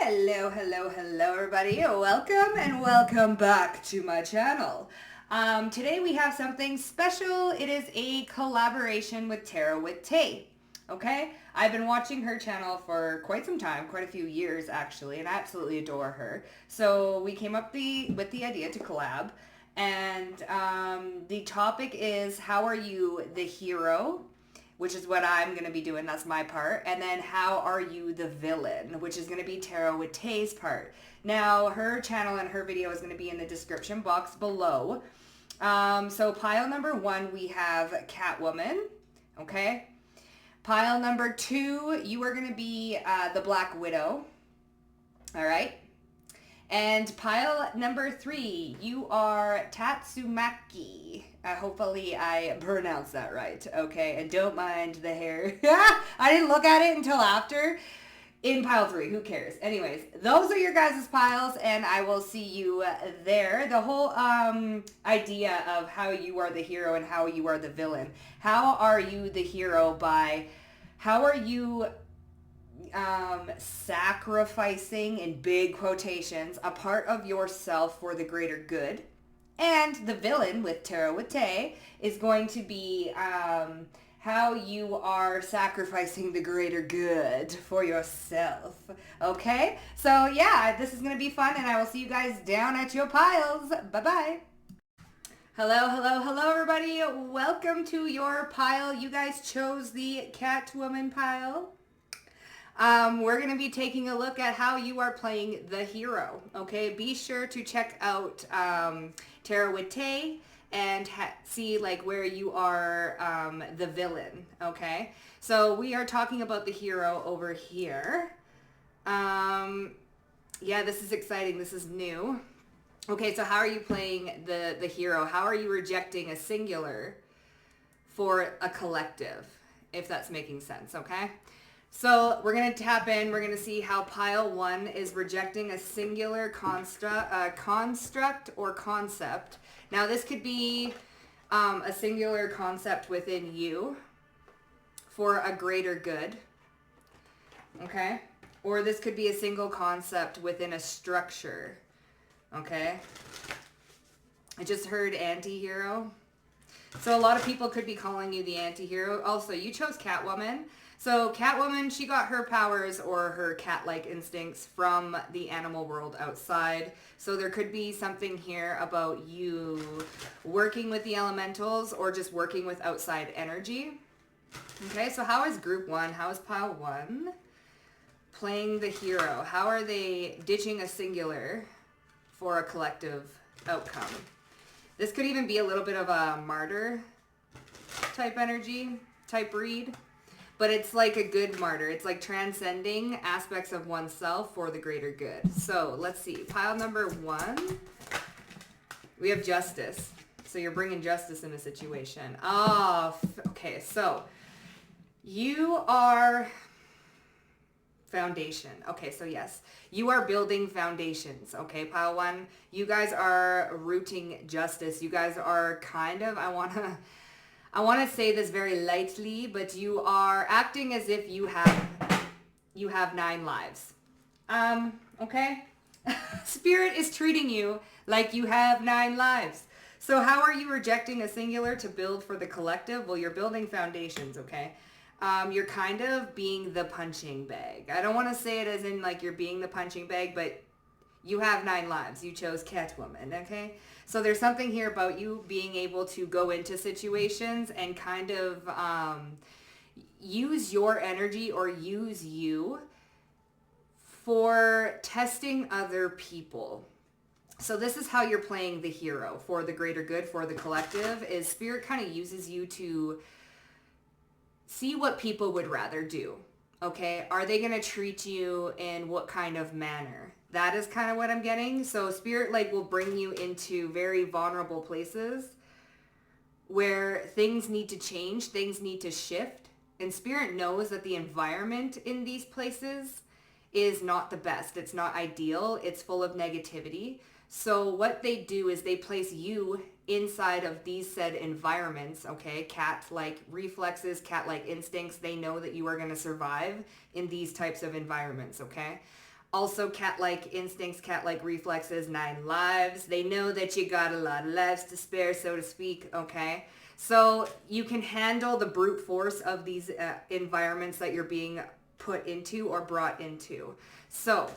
Hello, hello, hello, everybody. Welcome and welcome back to my channel. Today we have something special. It is a collaboration with Tarot with Tay. Okay, I've been watching her channel for quite some time, quite a few years actually, and I absolutely adore her. So we came up with the idea to collab, and the topic is how are you the hero, which is what I'm going to be doing. That's my part. And then how are you the villain, which is going to be Tarot with Tay's part. Now, her channel and her video is going to be in the description box below. So pile number 1, we have Catwoman. Okay. Pile number 2, you are going to be the Black Widow. All right. And pile number 3, you are Tatsumaki. Hopefully I pronounced that right, okay? And don't mind the hair. I didn't look at it until after. In pile 3, who cares? Anyways, those are your guys' piles, and I will see you there. The whole idea of how you are the hero and how you are the villain. How are you the hero by how are you sacrificing, in big quotations, a part of yourself for the greater good. And the villain with Tarot with Tay is going to be how you are sacrificing the greater good for yourself. Okay? So yeah, this is going to be fun, and I will see you guys down at your piles. Bye-bye. Hello, hello, hello, everybody. Welcome to your pile. You guys chose the Catwoman pile. We're going to be taking a look at how you are playing the hero, okay? Be sure to check out Tarot with Tay and see like where you are the villain, okay? So we are talking about the hero over here. Yeah, this is exciting. This is new. Okay, so how are you playing the hero? How are you rejecting a singular for a collective, if that's making sense, okay? So we're going to tap in. We're going to see how pile 1 is rejecting a singular construct or concept. Now this could be a singular concept within you for a greater good. Okay? Or this could be a single concept within a structure. Okay? I just heard anti-hero. So a lot of people could be calling you the anti-hero. Also, you chose Catwoman. So Catwoman, she got her powers or her cat-like instincts from the animal world outside. So there could be something here about you working with the elementals or just working with outside energy. Okay, so how is group 1? How is pile 1 playing the hero? How are they ditching a singular for a collective outcome? This could even be a little bit of a martyr type energy, type read. But it's like a good martyr. It's like transcending aspects of oneself for the greater good. So let's see. Pile number 1. We have justice. So you're bringing justice in a situation. Oh, okay. So you are foundation. Okay, so yes. You are building foundations. Okay, pile 1. You guys are rooting justice. You guys are kind of, I want to say this very lightly, but you are acting as if you have 9 lives. Okay? Spirit is treating you like you have 9 lives. So how are you rejecting a singular to build for the collective? Well, you're building foundations, okay? You're kind of being the punching bag. I don't want to say it as in like you're being the punching bag, but you have 9 lives. You chose Catwoman, okay? So there's something here about you being able to go into situations and kind of use your energy or use you for testing other people. So this is how you're playing the hero for the greater good, for the collective, is Spirit kind of uses you to see what people would rather do. Okay, are they going to treat you in what kind of manner? That is kind of what I'm getting. So Spirit like will bring you into very vulnerable places where things need to change, things need to shift. And Spirit knows that the environment in these places is not the best. It's not ideal. It's full of negativity. So what they do is they place you inside of these said environments, okay? Cat-like reflexes, cat-like instincts. They know that you are going to survive in these types of environments, okay? Also, cat-like instincts, cat-like reflexes, 9 lives. They know that you got a lot of lives to spare, so to speak, okay? So you can handle the brute force of these environments that you're being put into or brought into. So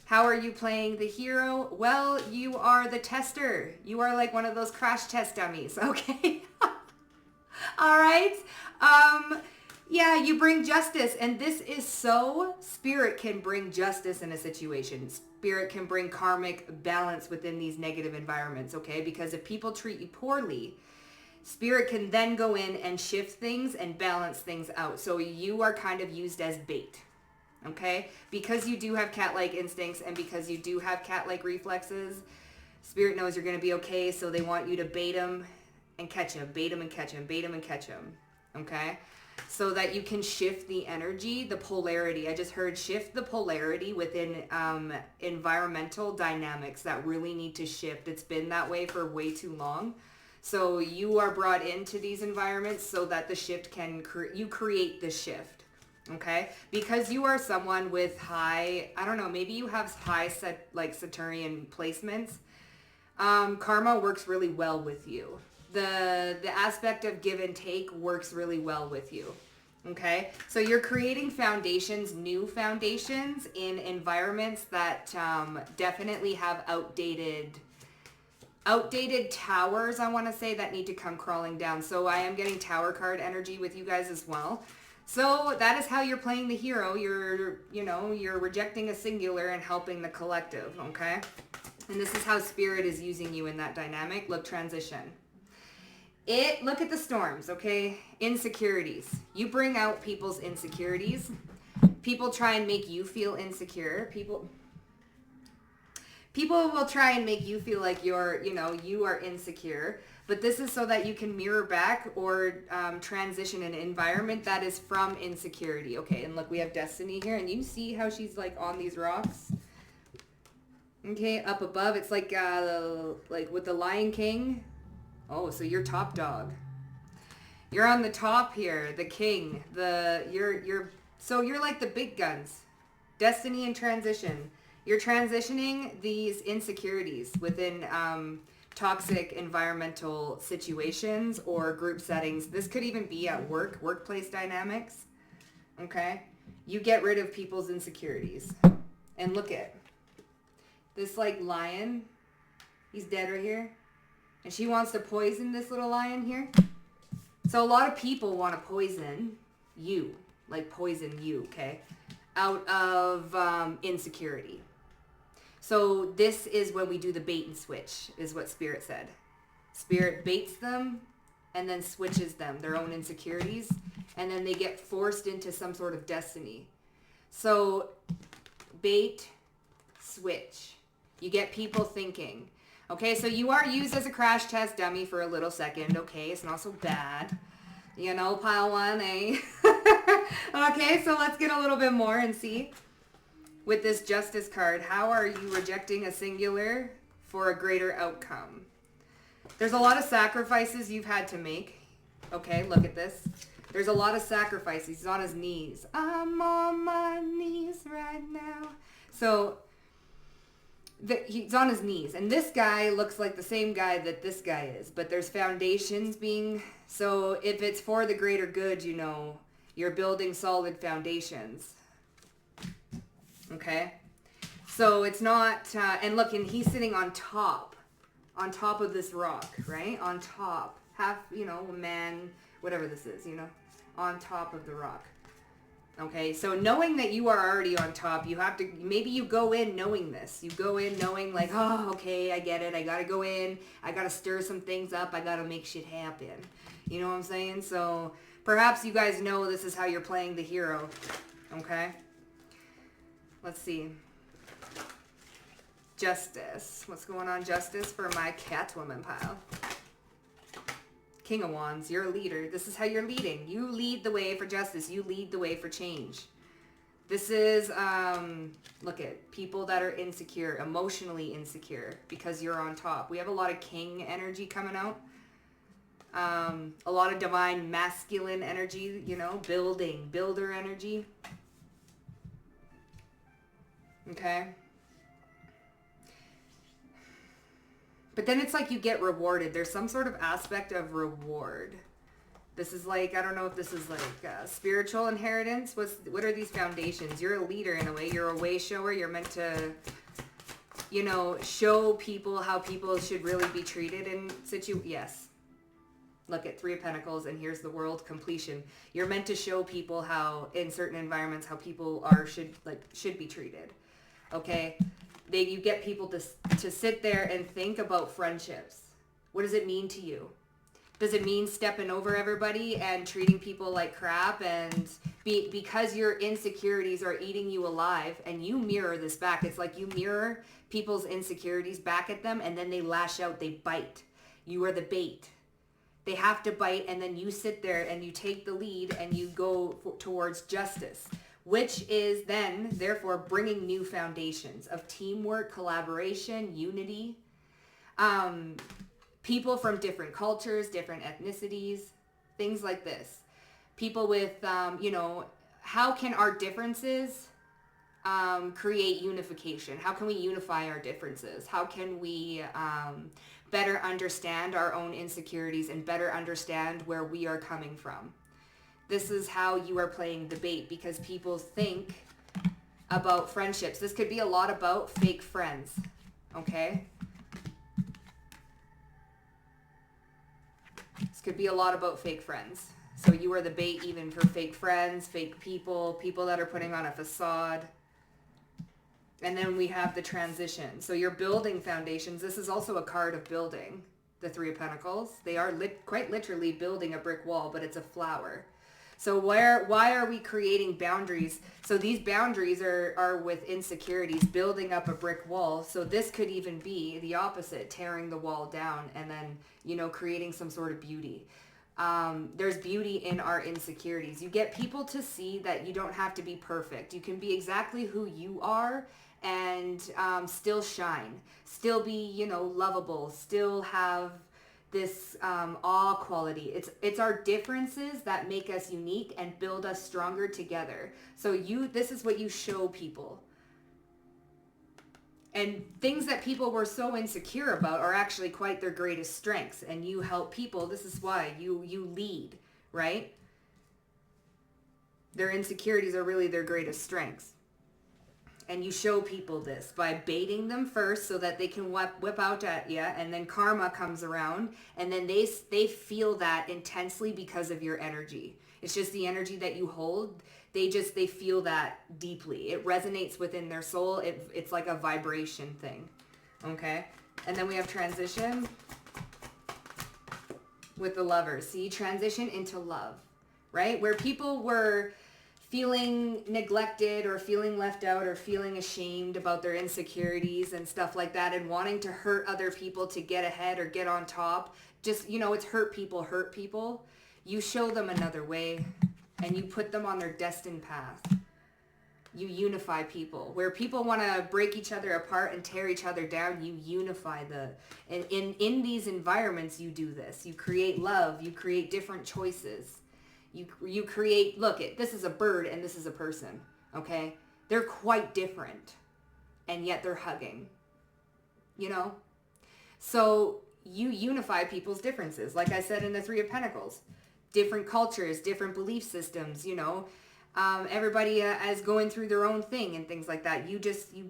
how are you playing the hero? Well, you are the tester. You are like one of those crash test dummies, okay? All right. Yeah, you bring justice, and this is so, spirit can bring justice in a situation. Spirit can bring karmic balance within these negative environments, okay? Because if people treat you poorly, spirit can then go in and shift things and balance things out. So you are kind of used as bait, okay? Because you do have cat-like instincts and because you do have cat-like reflexes, spirit knows you're going to be okay, so they want you to bait them and catch them, bait them and catch them, bait them and catch them, okay? So that you can shift the energy, the polarity. I just heard shift the polarity within environmental dynamics that really need to shift. It's been that way for way too long. So you are brought into these environments so that the shift can, you create the shift, okay? Because you are someone with high, I don't know, maybe you have high Saturnian placements. Karma works really well with you. The aspect of give and take works really well with you, okay? So you're creating foundations, new foundations in environments that definitely have outdated towers, I want to say, that need to come crawling down. So I am getting tower card energy with you guys as well. So that is how you're playing the hero. You're rejecting a singular and helping the collective, okay? And this is how spirit is using you in that dynamic. Look, transition. Look at the storms, okay? Insecurities. You bring out people's insecurities. People try and make you feel insecure. People will try and make you feel like you are insecure. But this is so that you can mirror back or transition an environment that is from insecurity. Okay, and look, we have Destiny here. And you see how she's like on these rocks? Okay, up above. It's like with the Lion King. Oh, so you're top dog. You're on the top here, the king. So you're like the big guns. Destiny and transition. You're transitioning these insecurities within toxic environmental situations or group settings. This could even be at workplace dynamics. Okay? You get rid of people's insecurities. And look at this like lion. He's dead right here. And she wants to poison this little lion here. So a lot of people want to poison you. Like poison you, okay? Out of insecurity. So this is when we do the bait and switch, is what Spirit said. Spirit baits them and then switches them, their own insecurities. And then they get forced into some sort of destiny. So bait, switch. You get people thinking. Okay, so you are used as a crash test dummy for a little second. Okay, it's not so bad. You know, pile one, eh? Okay, so let's get a little bit more and see. With this justice card, how are you rejecting a singular for a greater outcome? There's a lot of sacrifices you've had to make. Okay, look at this. There's a lot of sacrifices. He's on his knees. I'm on my knees right now. So he's on his knees, and this guy looks like the same guy that this guy is, but there's foundations being, so if it's for the greater good, you're building solid foundations. Okay, so it's not, and look, and he's sitting on top of this rock, right? On top, a man, whatever this is, on top of the rock. Okay, so knowing that you are already on top, you have to, maybe you go in knowing this. You go in knowing like, oh, okay, I get it. I got to go in. I got to stir some things up. I got to make shit happen. You know what I'm saying? So perhaps you guys know this is how you're playing the hero. Okay? Let's see. Justice. What's going on, Justice, for my Catwoman pile? King of Wands, you're a leader. This is how you're leading. You lead the way for justice. You lead the way for change. This is, look at people that are insecure, emotionally insecure, because you're on top. We have a lot of king energy coming out. A lot of divine masculine energy, builder energy. Okay? But then it's like you get rewarded. There's some sort of aspect of reward. This is like, I don't know if this is like spiritual inheritance. What are these foundations? You're a leader in a way. You're a way shower. You're meant to, you know, show people how people should really be treated in yes. Look at Three of Pentacles, and here's the world completion. You're meant to show people how, in certain environments, how people should be treated. Okay? You get people to sit there and think about friendships. What does it mean to you? Does it mean stepping over everybody and treating people like crap and because your insecurities are eating you alive, and you mirror this back? It's like you mirror people's insecurities back at them, and then they lash out, they bite. You are the bait. They have to bite, and then you sit there and you take the lead and you go towards justice, which is then, therefore, bringing new foundations of teamwork, collaboration, unity. People from different cultures, different ethnicities, things like this. People with, how can our differences create unification? How can we unify our differences? How can we better understand our own insecurities and better understand where we are coming from? This is how you are playing the bait, because people think about friendships. This could be a lot about fake friends, okay? This could be a lot about fake friends. So you are the bait even for fake friends, fake people, people that are putting on a facade. And then we have the transition. So you're building foundations. This is also a card of building, the Three of Pentacles. They are quite literally building a brick wall, but it's a flower. So why are we creating boundaries? So these boundaries are with insecurities, building up a brick wall. So this could even be the opposite, tearing the wall down and then, creating some sort of beauty. There's beauty in our insecurities. You get people to see that you don't have to be perfect. You can be exactly who you are and still shine, still be, lovable, still have this awe quality. It's our differences that make us unique and build us stronger together. So this is what you show people. And things that people were so insecure about are actually quite their greatest strengths. And you help people. This is why you lead, right? Their insecurities are really their greatest strengths. And you show people this by baiting them first so that they can whip out at you, and then karma comes around, and then they feel that intensely because of your energy. It's just the energy that you hold. They feel that deeply. It resonates within their soul. It's like a vibration thing. Okay? And then we have transition with the Lovers. See, transition into love, right? Where people were feeling neglected or feeling left out or feeling ashamed about their insecurities and stuff like that, and wanting to hurt other people to get ahead or get on top. Just, it's hurt people. You show them another way and you put them on their destined path. You unify people. Where people want to break each other apart and tear each other down, you unify in these environments. You do this. You create love. You create different choices. You create, this is a bird and this is a person, okay? They're quite different, and yet they're hugging, So you unify people's differences. Like I said in the Three of Pentacles, different cultures, different belief systems, everybody is going through their own thing and things like that. You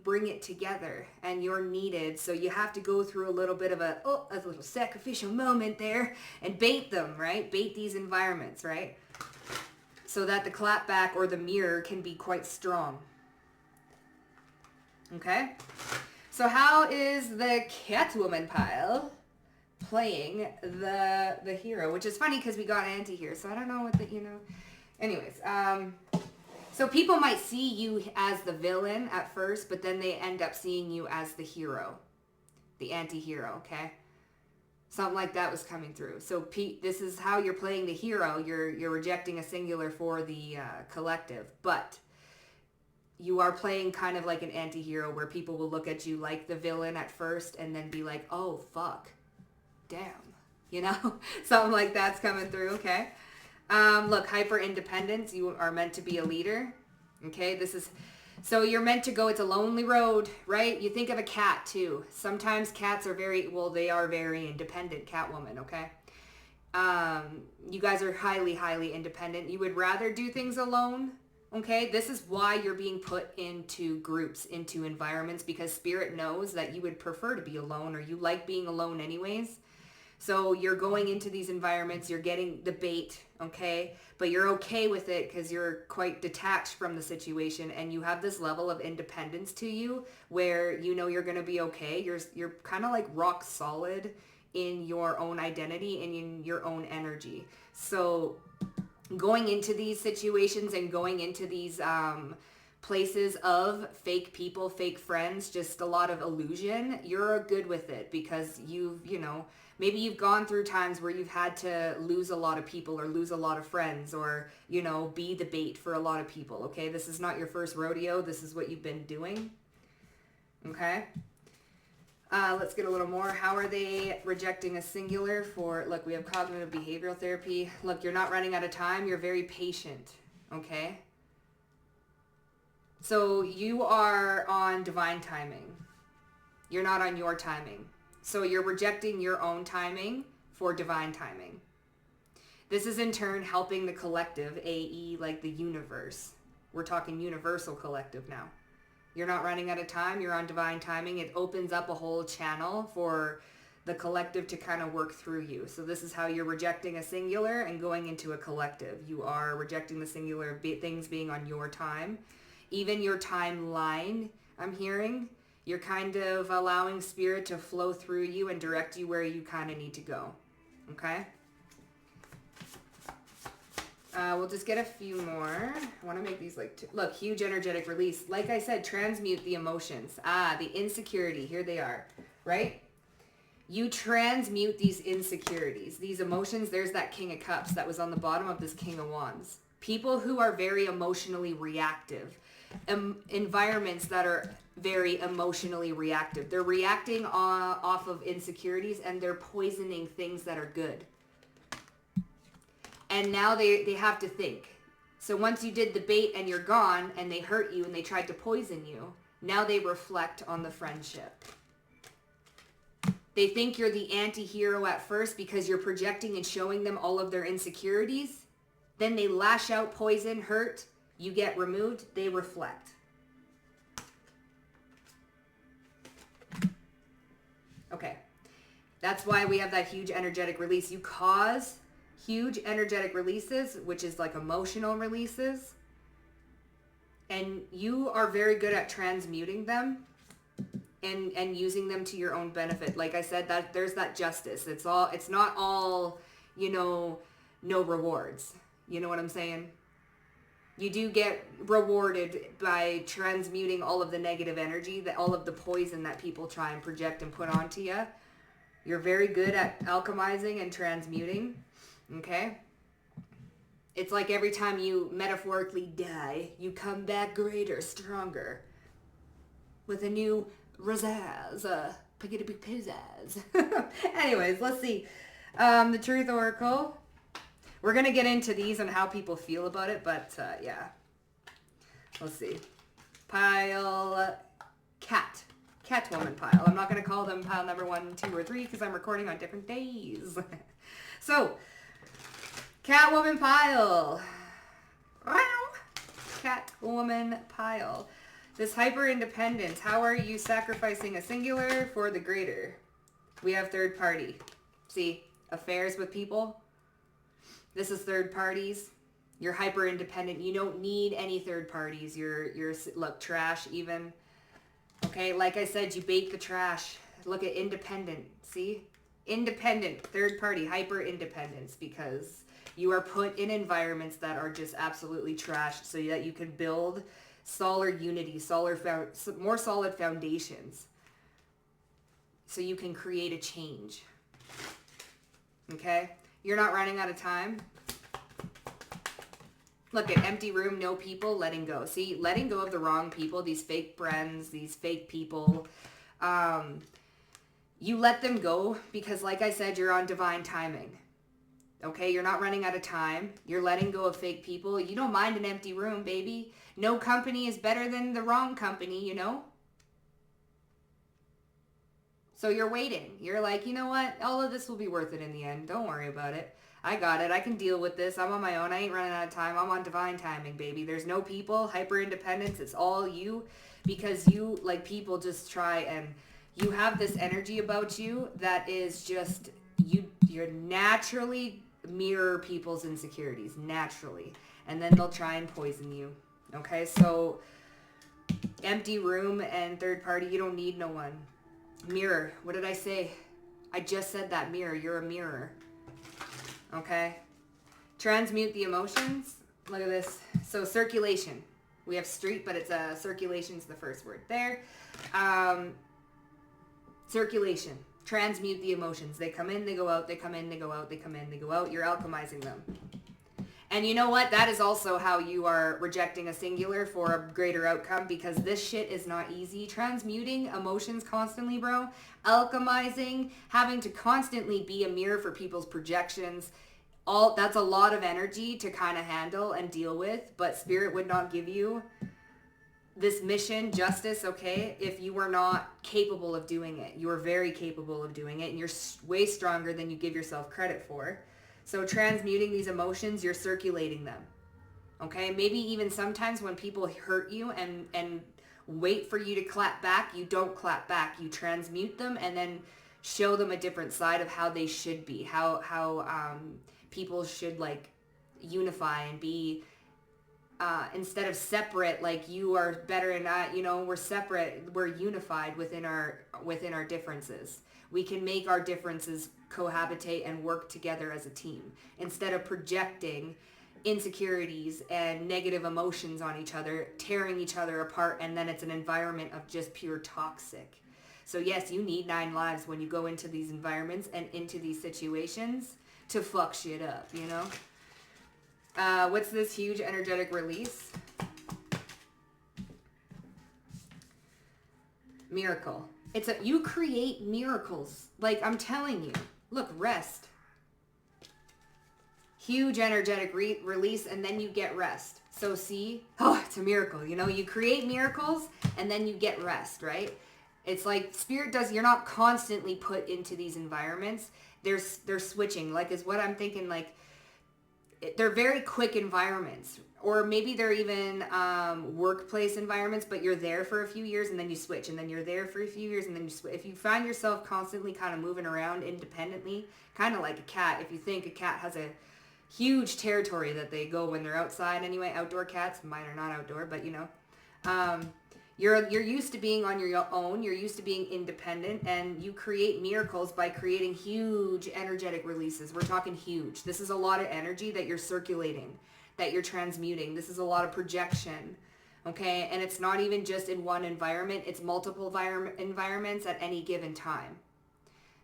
bring it together, and you're needed. So you have to go through a little bit of a little sacrificial moment there and bait them, right? Bait these environments, right? So that the clapback or the mirror can be quite strong. Okay? So how is the Catwoman pile playing the hero? Which is funny because we got anti-here, so I don't know what Anyways, so people might see you as the villain at first, but then they end up seeing you as the hero, the anti-hero, okay? Something like that was coming through. So this is how you're playing the hero. You're rejecting a singular for the collective, but you are playing kind of like an anti-hero, where people will look at you like the villain at first and then be like, oh, fuck, damn, something like that's coming through, okay? Look, hyper independence. You are meant to be a leader, okay? This is So you're meant to go, it's a lonely road, right? You think of a cat too. Sometimes cats are they are very independent, Catwoman, okay? You guys are highly, highly independent. You would rather do things alone, okay? This is why you're being put into groups, into environments, because Spirit knows that you would prefer to be alone, or you like being alone anyways. So you're going into these environments, you're getting the bait, okay? But you're okay with it because you're quite detached from the situation, and you have this level of independence to you where you know you're going to be okay. You're kind of like rock solid in your own identity and in your own energy. So going into these situations and going into these places of fake people, fake friends, just a lot of illusion, you're good with it because maybe you've gone through times where you've had to lose a lot of people or lose a lot of friends or, be the bait for a lot of people, okay? This is not your first rodeo. This is what you've been doing, okay? Let's get a little more. How are they rejecting a singular look, we have cognitive behavioral therapy. Look, you're not running out of time. You're very patient, okay? So you are on divine timing. You're not on your timing. So you're rejecting your own timing for divine timing. This is in turn helping the collective, AE, like the universe. We're talking universal collective now. You're not running out of time. You're on divine timing. It opens up a whole channel for the collective to kind of work through you. So this is how you're rejecting a singular and going into a collective. You are rejecting the singular things being on your time. Even your timeline, I'm hearing, you're kind of allowing Spirit to flow through you and direct you where you kind of need to go. Okay? We'll just get a few more. I want to make these look, huge energetic release. Like I said, transmute the emotions. The insecurity. Here they are, right? You transmute these insecurities, these emotions. There's that King of Cups that was on the bottom of this King of Wands. People who are very emotionally reactive. Environments that are very emotionally reactive. They're reacting off of insecurities and they're poisoning things that are good. And now they have to think. So once you did the bait and you're gone and they hurt you and they tried to poison you, now they reflect on the friendship. They think you're the anti-hero at first because you're projecting and showing them all of their insecurities. Then they lash out, poison, hurt. You get removed, they reflect. Okay. That's why we have that huge energetic release. You cause huge energetic releases, which is like emotional releases. And you are very good at transmuting them and using them to your own benefit. Like I said, that there's that justice. It's not all, no rewards. You know what I'm saying? You do get rewarded by transmuting all of the negative energy, all of the poison that people try and project and put onto you. You're very good at alchemizing and transmuting, okay? It's like every time you metaphorically die, you come back greater, stronger, with a new pizzazz. Anyways, let's see. The Truth Oracle. We're going to get into these and how people feel about it, but yeah. Let's see. Pile Catwoman pile. I'm not going to call them pile number 1, 2, or 3 because I'm recording on different days. So, Catwoman pile. Catwoman pile. This hyper independence. How are you sacrificing a singular for the greater? We have third party. See, affairs with people. This is third parties. You're hyper independent. You don't need any third parties. You're look, trash even. Okay, like I said, you bait the trash. Look at independent. See? Independent, third party, hyper independence, because you are put in environments that are just absolutely trash so that you can build solid unity, more solid foundations. So you can create a change. Okay? You're not running out of time. Look at empty room, no people, letting go. See, letting go of the wrong people, these fake friends, these fake people. You let them go because, like I said, you're on divine timing. Okay, you're not running out of time. You're letting go of fake people. You don't mind an empty room, baby. No company is better than the wrong company, you know? So you're waiting. You're like, you know what? All of this will be worth it in the end. Don't worry about it. I got it. I can deal with this. I'm on my own. I ain't running out of time. I'm on divine timing, baby. There's no people. Hyper independence. It's all you. Because you, like, people just try and you have this energy about you that is just, you're naturally mirror people's insecurities. Naturally. And then they'll try and poison you. Okay? So, empty room and third party, you don't need no one. Mirror. What did I say? I just said that. Mirror. You're a mirror. Okay? Transmute the emotions. Look at this. So circulation. We have street, but it's circulation's the first word there. Circulation. Transmute the emotions. They come in, they go out, they come in, they go out, they come in, they go out. You're alchemizing them. And you know what? That is also how you are rejecting a singular for a greater outcome, because this shit is not easy. Transmuting emotions constantly, bro. Alchemizing, having to constantly be a mirror for people's projections. That's a lot of energy to kind of handle and deal with, but Spirit would not give you this mission, justice, okay, if you were not capable of doing it. You are very capable of doing it, and you're way stronger than you give yourself credit for. So transmuting these emotions, you're circulating them. Okay? Maybe even sometimes when people hurt you and wait for you to clap back, you don't clap back. You transmute them and then show them a different side of how they should be. How people should, like, unify and be, instead of separate, like, you are better and I, you know, we're separate, we're unified within our differences. We can make our differences cohabitate and work together as a team instead of projecting insecurities and negative emotions on each other, tearing each other apart, and then it's an environment of just pure toxic. So yes, you need 9 lives when you go into these environments and into these situations to fuck shit up, you know? What's this huge energetic release? Miracle. You create miracles. Like, I'm telling you. Look, rest. Huge energetic release, and then you get rest. So see? Oh, it's a miracle. You know, you create miracles, and then you get rest, right? It's like Spirit does, you're not constantly put into these environments. They're switching. Like, is what I'm thinking, like, they're very quick environments, or maybe they're even workplace environments, but you're there for a few years and then you switch, and then you're there for a few years and then you switch. If you find yourself constantly kind of moving around independently, kind of like a cat, if you think a cat has a huge territory that they go when they're outside anyway, outdoor cats, mine are not outdoor, but you know, you're used to being on your own, you're used to being independent, and you create miracles by creating huge energetic releases. We're talking huge. This is a lot of energy that you're circulating, that you're transmuting. This is a lot of projection, okay? And it's not even just in one environment. It's multiple environments at any given time.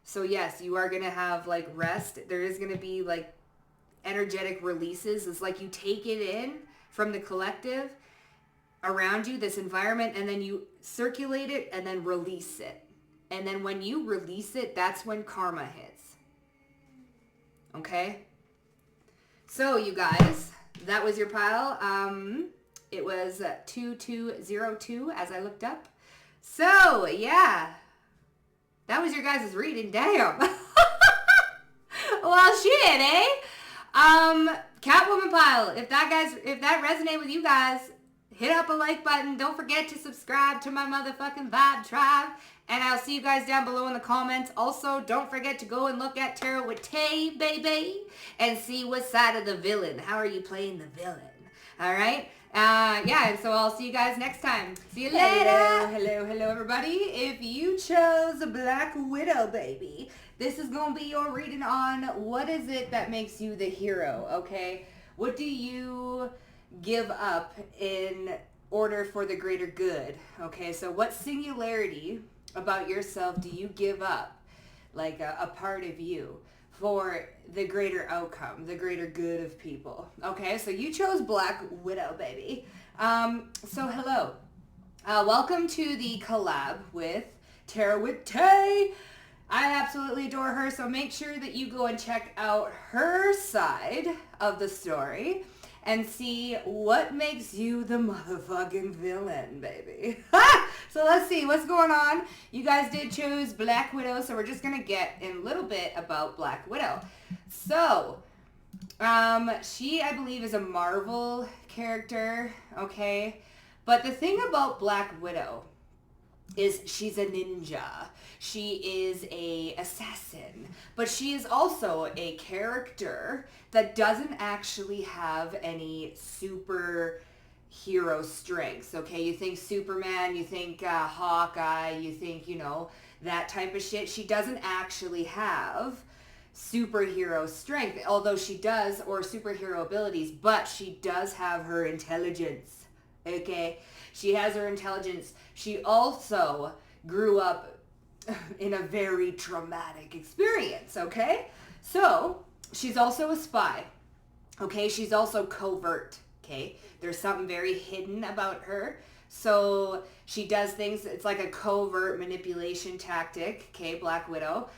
So yes, you are going to have, like, rest. There is going to be, like, energetic releases. It's like you take it in from the collective around you, this environment, and then you circulate it and then release it. And then when you release it, that's when karma hits. Okay? So, you guys, that was your pile. It was 2202 as I looked up. So, yeah. That was your guys' reading. Damn. Well, shit, eh? Catwoman pile. If that resonated with you guys, hit up a like button. Don't forget to subscribe to my motherfucking Vibe Tribe. And I'll see you guys down below in the comments. Also, don't forget to go and look at Tarot with Tay, baby. And see what side of the villain. How are you playing the villain? Alright? Yeah, and so I'll see you guys next time. See you later. Hello, everybody. If you chose a Black Widow, baby, this is going to be your reading on what is it that makes you the hero, okay? What do you give up in order for the greater good? Okay, so what singularity about yourself do you give up, like a part of you, for the greater outcome, the greater good of people? Okay, so you chose Black Widow, baby. So hello, welcome to the collab with Tarot with Tay. I absolutely adore her, so make sure that you go and check out her side of the story and see what makes you the motherfucking villain, baby. So let's see what's going on. You guys did choose Black Widow, so we're just going to get in a little bit about Black Widow. So, she, I believe, is a Marvel character, okay? But the thing about Black Widow is she's a ninja. She is a assassin, but she is also a character that doesn't actually have any superhero strengths, okay? You think Superman, you think Hawkeye, you think, you know, that type of shit. She doesn't actually have superhero strength, although she does, or superhero abilities, but she does have her intelligence, okay? She has her intelligence. She also grew up in a very traumatic experience, okay? So, she's also a spy, okay? She's also covert, okay? There's something very hidden about her. So, she does things, it's like a covert manipulation tactic, okay, Black Widow.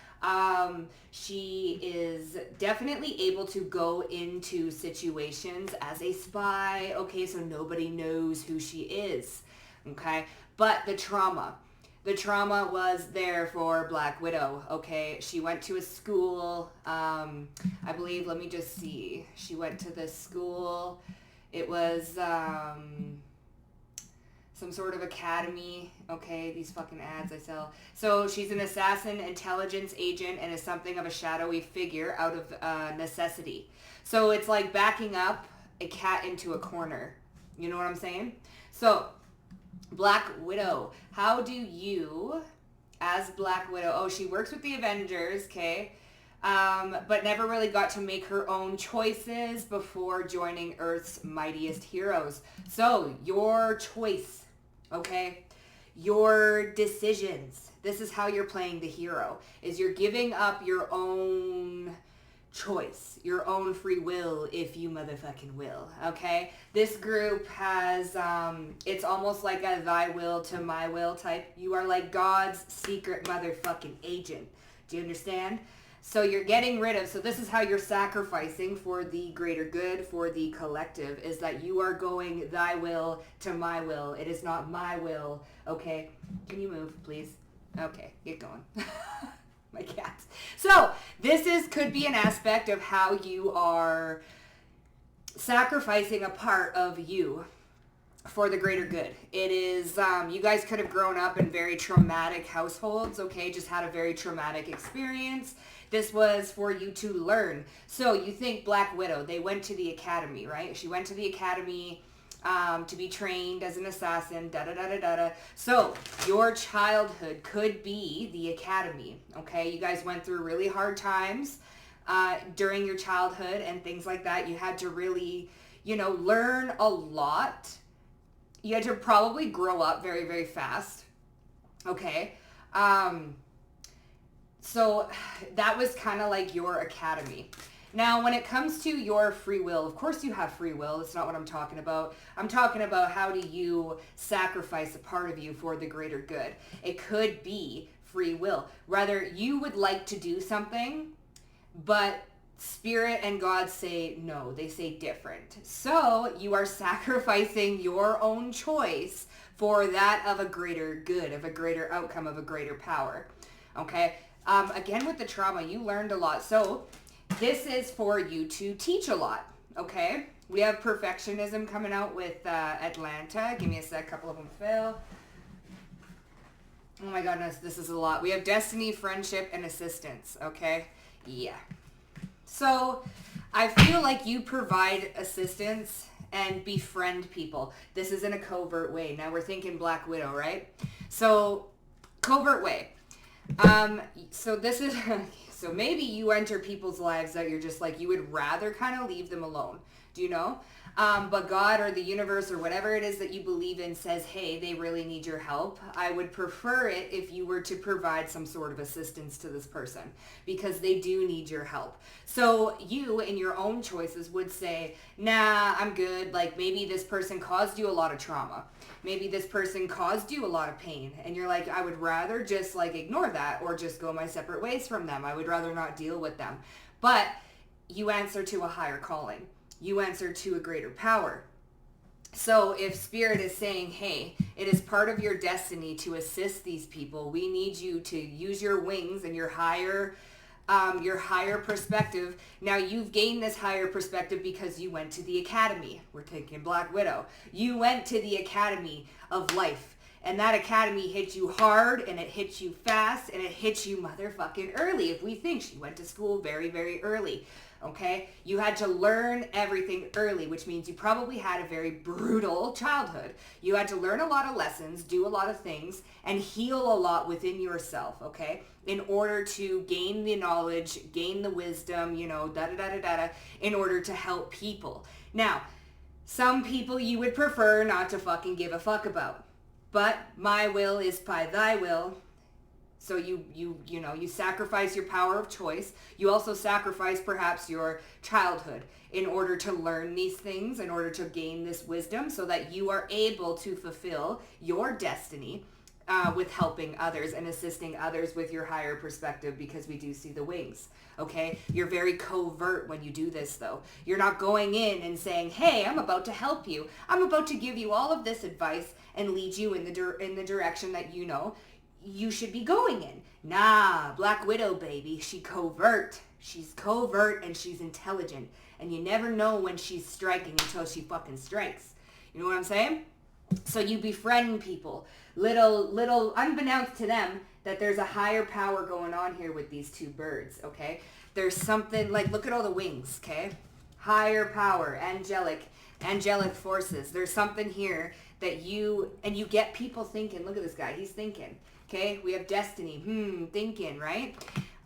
She is definitely able to go into situations as a spy, okay, so nobody knows who she is, okay? But the trauma was there for Black Widow, okay? She went to a school, I believe, let me just see. She went to this school. It was some sort of academy, okay? These fucking ads I sell. So she's an assassin, intelligence agent, and is something of a shadowy figure out of necessity. So it's like backing up a cat into a corner. You know what I'm saying? So, Black Widow. How do you, as Black Widow, oh, she works with the Avengers, okay, but never really got to make her own choices before joining Earth's mightiest heroes. So, your choice, okay, your decisions, this is how you're playing the hero, is you're giving up your own choice, your own free will, if you motherfucking will, okay? This group has, it's almost like a thy will to my will type. You are like God's secret motherfucking agent. Do you understand? So you're getting rid of, so this is how you're sacrificing for the greater good, for the collective, is that you are going thy will to my will. It is not my will, okay? Can you move, please? Okay, get going. My cats. So this could be an aspect of how you are sacrificing a part of you for the greater good. It is, you guys could have grown up in very traumatic households, okay, just had a very traumatic experience. This was for you to learn. So you think Black Widow, they went to the academy, right? She went to the academy to be trained as an assassin, da-da-da-da-da-da. So, your childhood could be the academy, okay? You guys went through really hard times during your childhood and things like that. You had to really, you know, learn a lot. You had to probably grow up very, very fast, okay? So, that was kind of like your academy. Now, when it comes to your free will, of course you have free will. That's not what I'm talking about. I'm talking about how do you sacrifice a part of you for the greater good. It could be free will. Rather, you would like to do something, but Spirit and God say no. They say different. So you are sacrificing your own choice for that of a greater good, of a greater outcome, of a greater power. Okay? Again, with the trauma, you learned a lot. So this is for you to teach a lot, okay? We have perfectionism coming out with Atlanta. Give me a sec, couple of them fail. Oh my goodness, this is a lot. We have destiny, friendship, and assistance, okay? Yeah. So I feel like you provide assistance and befriend people. This is in a covert way. Now we're thinking Black Widow, right? So, covert way. So this is... So maybe you enter people's lives that you're just like, you would rather kind of leave them alone. Do you know? But God or the universe or whatever it is that you believe in says, hey, they really need your help. I would prefer it if you were to provide some sort of assistance to this person because they do need your help. So you, in your own choices, would say, nah, I'm good. Like maybe this person caused you a lot of trauma. Maybe this person caused you a lot of pain. And you're like, I would rather just like ignore that or just go my separate ways from them. I would rather not deal with them. But you answer to a higher calling. You answer to a greater power. So if Spirit is saying, hey, it is part of your destiny to assist these people, we need you to use your wings and your higher perspective. Now you've gained this higher perspective because you went to the academy. We're taking Black Widow. You went to the academy of life. And that academy hit you hard and it hit you fast and it hit you motherfucking early. If we think she went to school very, very early. Okay, you had to learn everything early, which means you probably had a very brutal childhood. You had to learn a lot of lessons, do a lot of things, and heal a lot within yourself, okay, in order to gain the knowledge, gain the wisdom, you know, in order to help people. Now, some people you would prefer not to fucking give a fuck about, but my will is by thy will. So you sacrifice your power of choice. You also sacrifice perhaps your childhood in order to learn these things, in order to gain this wisdom so that you are able to fulfill your destiny with helping others and assisting others with your higher perspective because we do see the wings. Okay, you're very covert when you do this though. You're not going in and saying, hey, I'm about to help you. I'm about to give you all of this advice and lead you in the direction that you know you should be going in. Nah, Black Widow, baby. She's covert and she's intelligent. And you never know when she's striking until she fucking strikes. You know what I'm saying? So you befriend people. Little unbeknownst to them that there's a higher power going on here with these two birds, okay? There's something, like, look at all the wings, okay? Higher power, angelic forces. There's something here that you get people thinking. Look at this guy. He's thinking. Okay, we have destiny. Thinking, right?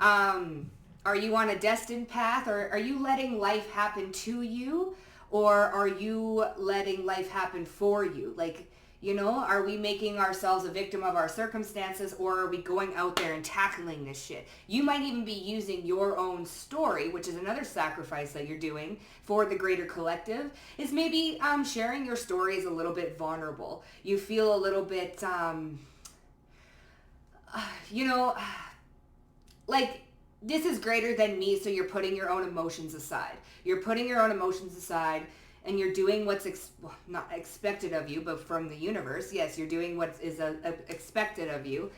Are you on a destined path, or are you letting life happen to you, or are you letting life happen for you? Like, you know, are we making ourselves a victim of our circumstances, or are we going out there and tackling this shit? You might even be using your own story, which is another sacrifice that you're doing for the greater collective, is maybe sharing your story is a little bit vulnerable. You feel a little bit... like this is greater than me, so you're putting your own emotions aside. You're putting your own emotions aside and you're doing what's not expected of you, but from the universe. Yes, you're doing what is expected of you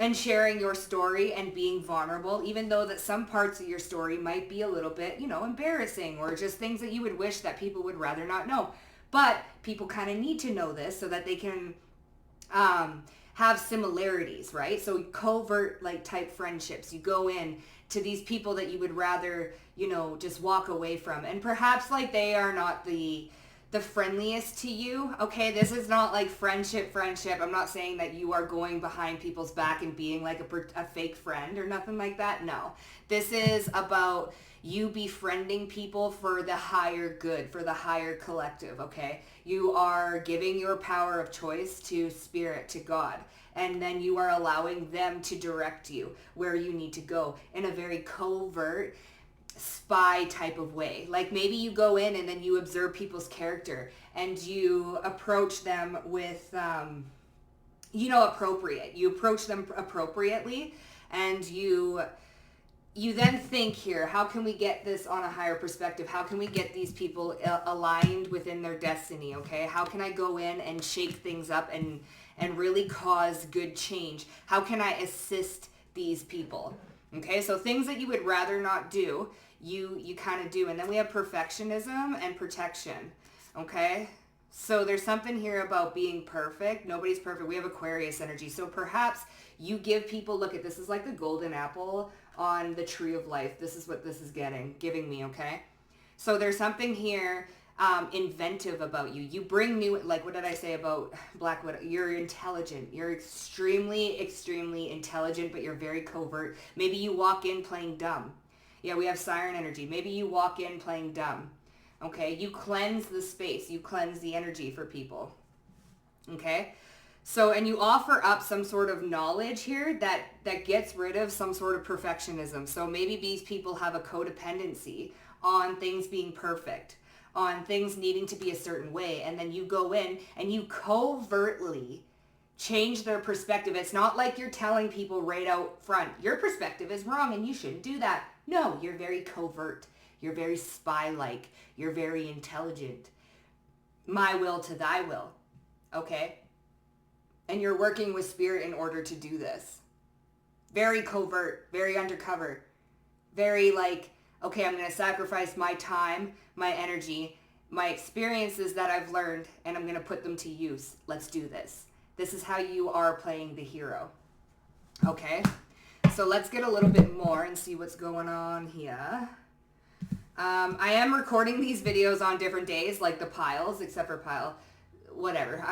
and sharing your story and being vulnerable, even though that some parts of your story might be a little bit, embarrassing or just things that you would wish that people would rather not know. But people kind of need to know this so that they can have similarities, right? So covert type friendships. You go in to these people that you would rather, just walk away from. And perhaps they are not the friendliest to you. Okay, this is not like friendship. I'm not saying that you are going behind people's back and being like a fake friend or nothing like that. No, this is about you befriending people for the higher good, for the higher collective, okay? You are giving your power of choice to Spirit, to God, and then you are allowing them to direct you where you need to go in a very covert, spy type of way. Like maybe you go in and then you observe people's character and you approach them with, appropriate. You approach them appropriately and you then think here, how can we get this on a higher perspective? How can we get these people aligned within their destiny, okay? How can I go in and shake things up and really cause good change? How can I assist these people? Okay, so things that you would rather not do, you kind of do. And then we have perfectionism and protection, okay? So there's something here about being perfect. Nobody's perfect. We have Aquarius energy. So perhaps you give people, look at this is like the golden apple on the tree of life. This is what this is giving me, okay? So there's something here inventive about you. You bring new, like what did I say about Black Widow? You're intelligent. You're extremely, extremely intelligent, but you're very covert. Maybe you walk in playing dumb. Yeah, we have siren energy. Maybe you walk in playing dumb. Okay, you cleanse the space, you cleanse the energy for people. Okay, so, and you offer up some sort of knowledge here that gets rid of some sort of perfectionism. So maybe these people have a codependency on things being perfect, on things needing to be a certain way, and then you go in and you covertly change their perspective. It's not like you're telling people right out front, your perspective is wrong and you shouldn't do that. No, you're very covert. You're very spy-like. You're very intelligent. My will to thy will. Okay? And you're working with spirit in order to do this. Very covert, very undercover. Very like, okay, I'm going to sacrifice my time, my energy, my experiences that I've learned, and I'm going to put them to use. Let's do this. This is how you are playing the hero. Okay? So let's get a little bit more and see what's going on here. I am recording these videos on different days, like the piles, except for pile, whatever.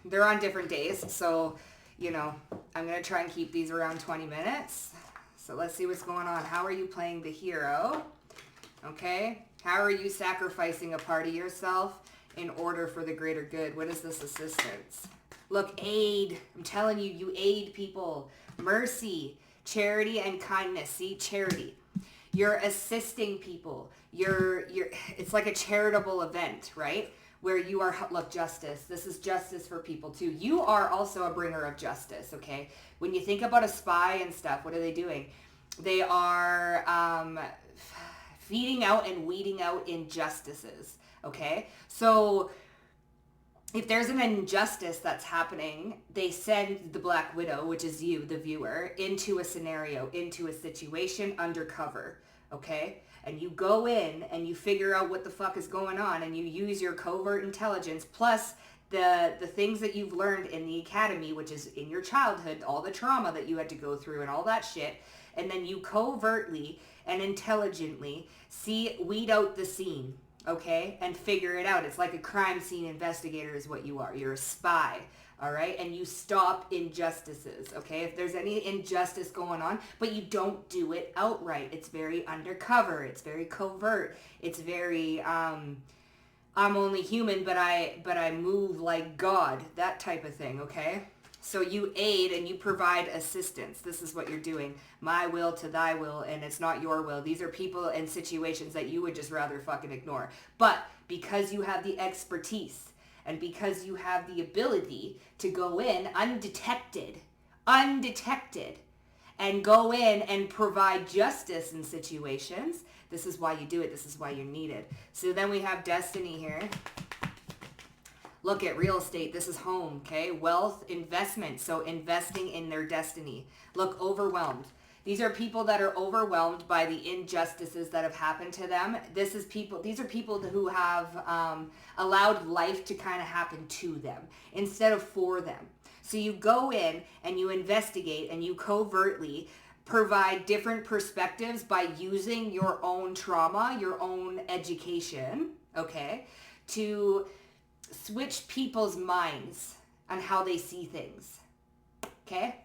They're on different days, so, you know, I'm going to try and keep these around 20 minutes. So let's see what's going on. How are you playing the hero? Okay? How are you sacrificing a part of yourself in order for the greater good? What is this assistance? Look, aid. I'm telling you, you aid people. Mercy, charity, and kindness. See, charity. You're assisting people. It's like a charitable event, right? Where you are, look, justice. This is justice for people too. You are also a bringer of justice, okay? When you think about a spy and stuff, what are they doing? They are feeding out and weeding out injustices, okay? So if there's an injustice that's happening, they send the Black Widow, which is you, the viewer, into a scenario, into a situation undercover, okay? And you go in and you figure out what the fuck is going on, and you use your covert intelligence plus the things that you've learned in the academy, which is in your childhood, all the trauma that you had to go through and all that shit, and then you covertly and intelligently weed out the scene, okay, and figure it out. It's like a crime scene investigator is what you are. You're a spy, all right? And you stop injustices, okay? If there's any injustice going on, but you don't do it outright. It's very undercover. It's very covert. It's very, I'm only human, but I move like God, that type of thing, okay? So you aid and you provide assistance. This is what you're doing. My will to thy will, and it's not your will. These are people and situations that you would just rather fucking ignore. But because you have the expertise and because you have the ability to go in undetected, and go in and provide justice in situations, this is why you do it. This is why you're needed. So then we have destiny here. Look at real estate. This is home, okay? Wealth, investment. So investing in their destiny. Look, overwhelmed. These are people that are overwhelmed by the injustices that have happened to them. These are people who have allowed life to kind of happen to them instead of for them. So you go in and you investigate and you covertly provide different perspectives by using your own trauma, your own education, okay, to switch people's minds on how they see things, okay?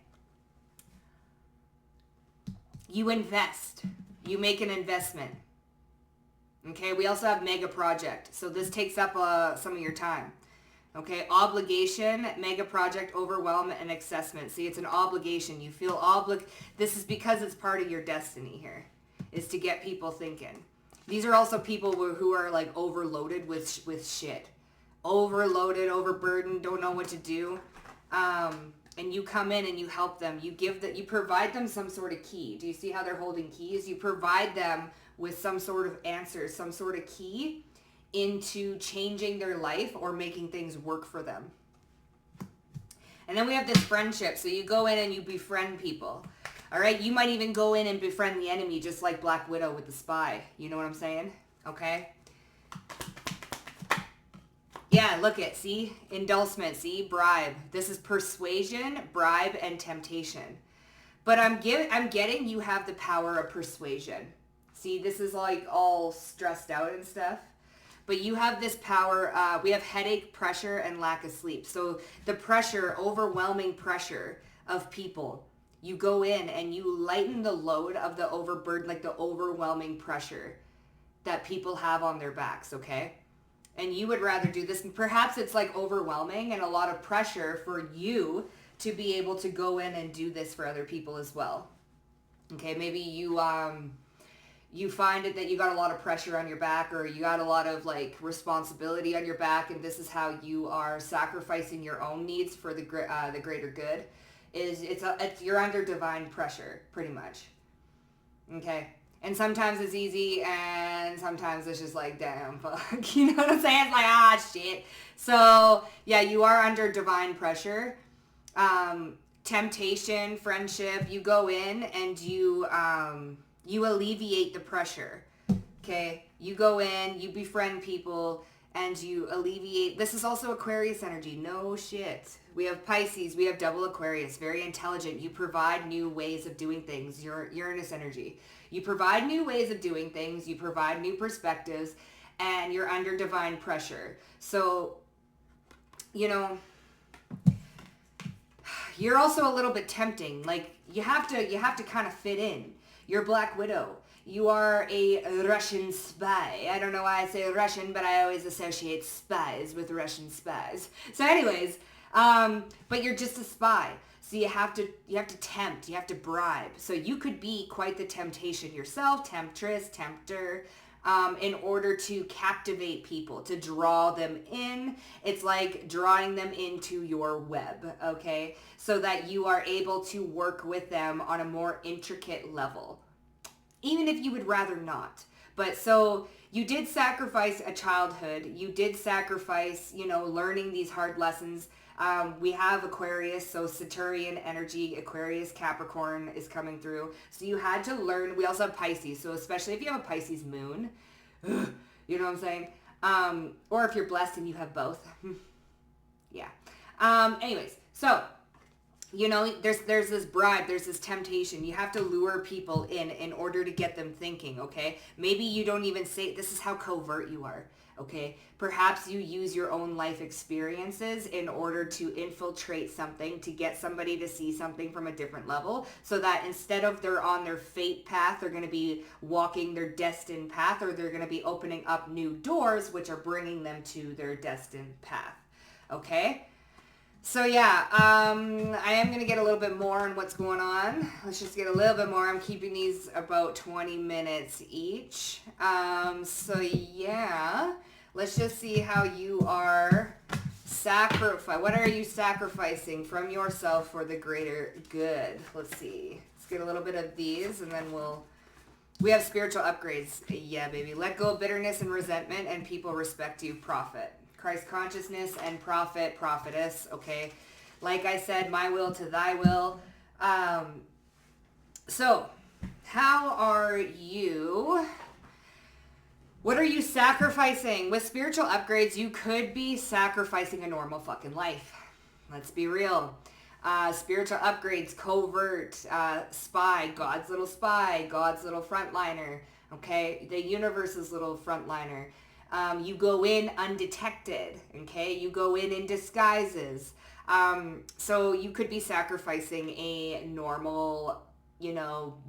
You invest. You make an investment, okay? We also have mega project, so this takes up some of your time, okay? Obligation, mega project, overwhelm, and assessment. See, it's an obligation. You feel this is because it's part of your destiny here, is to get people thinking. These are also people who are like overloaded with shit. Overloaded, overburdened, don't know what to do, and you come in and you help them. You provide them some sort of key. Do you see how they're holding keys? You provide them with some sort of answer, some sort of key into changing their life or making things work for them. And then we have this friendship. So you go in and you befriend people. All right, you might even go in and befriend the enemy, just like Black Widow with the spy. You know what I'm saying? Okay. Yeah, look at, see, indulgement, see, bribe. This is persuasion, bribe, and temptation. But I'm getting you have the power of persuasion. See, this is like all stressed out and stuff. But you have this power. We have headache, pressure, and lack of sleep. So the pressure, overwhelming pressure of people, you go in and you lighten the load of the overburden, like the overwhelming pressure. that people have on their backs, okay? And you would rather do this. And perhaps it's like overwhelming and a lot of pressure for you to be able to go in and do this for other people as well. Okay, maybe you find it that you got a lot of pressure on your back, or you got a lot of like responsibility on your back, and this is how you are sacrificing your own needs for the greater good. You're under divine pressure, pretty much. Okay. And sometimes it's easy, and sometimes it's just like, damn, fuck. You know what I'm saying? It's like, shit. So, yeah, you are under divine pressure. Temptation, friendship, you go in and you alleviate the pressure. Okay? You go in, you befriend people, and you alleviate. This is also Aquarius energy. No shit. We have Pisces. We have double Aquarius. Very intelligent. You provide new ways of doing things. Uranus energy. You provide new ways of doing things. You provide new perspectives. And you're under divine pressure. So, you know, you're also a little bit tempting. Like, you have to kind of fit in. You're Black Widow. You are a Russian spy. I don't know why I say Russian, but I always associate spies with Russian spies. So anyways, but you're just a spy. So you have to tempt, you have to bribe. So you could be quite the temptation yourself, temptress, tempter, in order to captivate people, to draw them in. It's like drawing them into your web, okay? So that you are able to work with them on a more intricate level. Even if you would rather not. But so you did sacrifice a childhood. You did sacrifice, learning these hard lessons. We have Aquarius, so Saturnian energy, Aquarius, Capricorn is coming through. So you had to learn. We also have Pisces. So especially if you have a Pisces moon, you know what I'm saying? Or if you're blessed and you have both. Yeah. Anyways, so there's this bribe, there's this temptation. You have to lure people in order to get them thinking, okay? Maybe you don't even say, this is how covert you are, okay? Perhaps you use your own life experiences in order to infiltrate something, to get somebody to see something from a different level, so that instead of they're on their fate path, they're going to be walking their destined path, or they're going to be opening up new doors, which are bringing them to their destined path, okay? So yeah, I am going to get a little bit more on what's going on. Let's just get a little bit more. I'm keeping these about 20 minutes each. So yeah, let's just see how you are what are you sacrificing from yourself for the greater good? Let's see. Let's get a little bit of these, and then we have spiritual upgrades. Yeah, baby. Let go of bitterness and resentment, and people respect you. Profit. Christ consciousness and prophet, prophetess, okay? Like I said, my will to thy will. So, how are you? What are you sacrificing? With spiritual upgrades, you could be sacrificing a normal fucking life. Let's be real. Spiritual upgrades, covert, spy, God's little frontliner, okay? The universe's little frontliner. You go in undetected, okay? You go in disguises. So you could be sacrificing a normal,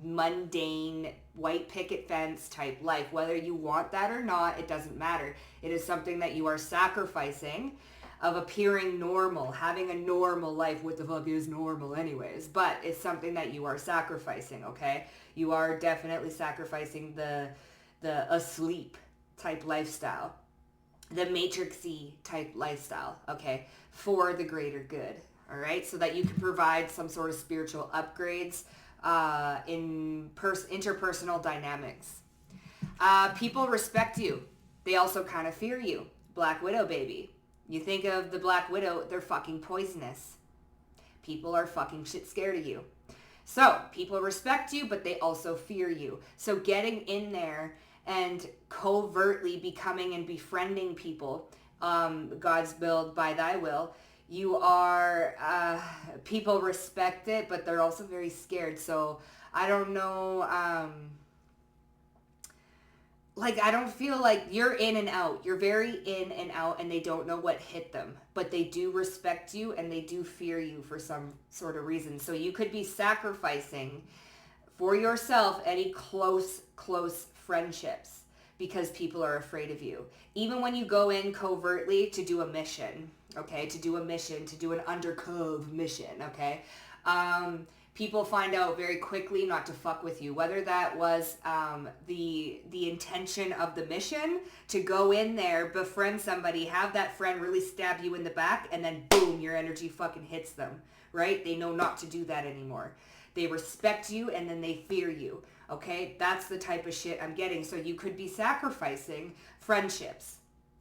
mundane white picket fence type life. Whether you want that or not, it doesn't matter. It is something that you are sacrificing of appearing normal, having a normal life. What the fuck is normal anyways? But it's something that you are sacrificing, okay? You are definitely sacrificing the asleep type lifestyle, the matrixy type lifestyle, okay, for the greater good, all right, so that you can provide some sort of spiritual upgrades in interpersonal dynamics. People respect you. They also kind of fear you. Black Widow, baby. You think of the Black Widow, they're fucking poisonous. People are fucking shit scared of you. So people respect you, but they also fear you. So getting in there and covertly becoming and befriending people, God's build by thy will, you are, people respect it, but they're also very scared. So I don't know, I don't feel like you're in and out. You're very in and out, and they don't know what hit them, but they do respect you and they do fear you for some sort of reason. So you could be sacrificing for yourself any close friendships, because people are afraid of you. Even when you go in covertly to do a mission, okay, to do an undercover mission, okay, people find out very quickly not to fuck with you. Whether that was the intention of the mission to go in there, befriend somebody, have that friend really stab you in the back, and then boom, your energy fucking hits them, right? They know not to do that anymore. They respect you and then they fear you, okay? That's the type of shit I'm getting. So you could be sacrificing friendships,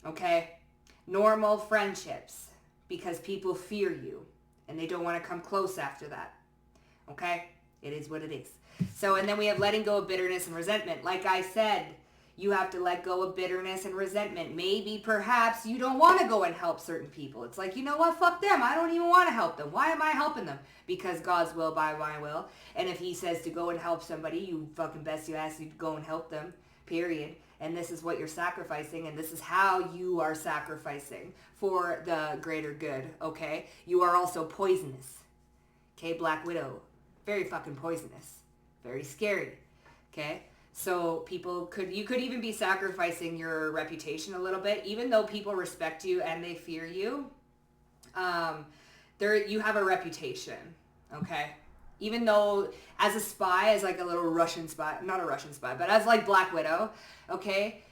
okay? Normal friendships, because people fear you and they don't want to come close after that. Okay? It is what it is. So, and then we have letting go of bitterness and resentment. Like I said, you have to let go of bitterness and resentment. Maybe, perhaps, you don't want to go and help certain people. It's like, you know what? Fuck them. I don't even want to help them. Why am I helping them? Because God's will by my will. And if he says to go and help somebody, you fucking best you ask you to go and help them. Period. And this is what you're sacrificing, and this is how you are sacrificing for the greater good, okay? You are also poisonous. Okay, Black Widow. Very fucking poisonous. Very scary. Okay? So you could even be sacrificing your reputation a little bit, even though people respect you and they fear you. You have a reputation, okay? Even though as a spy, as like a little Russian spy, not a Russian spy, but as like Black Widow, okay?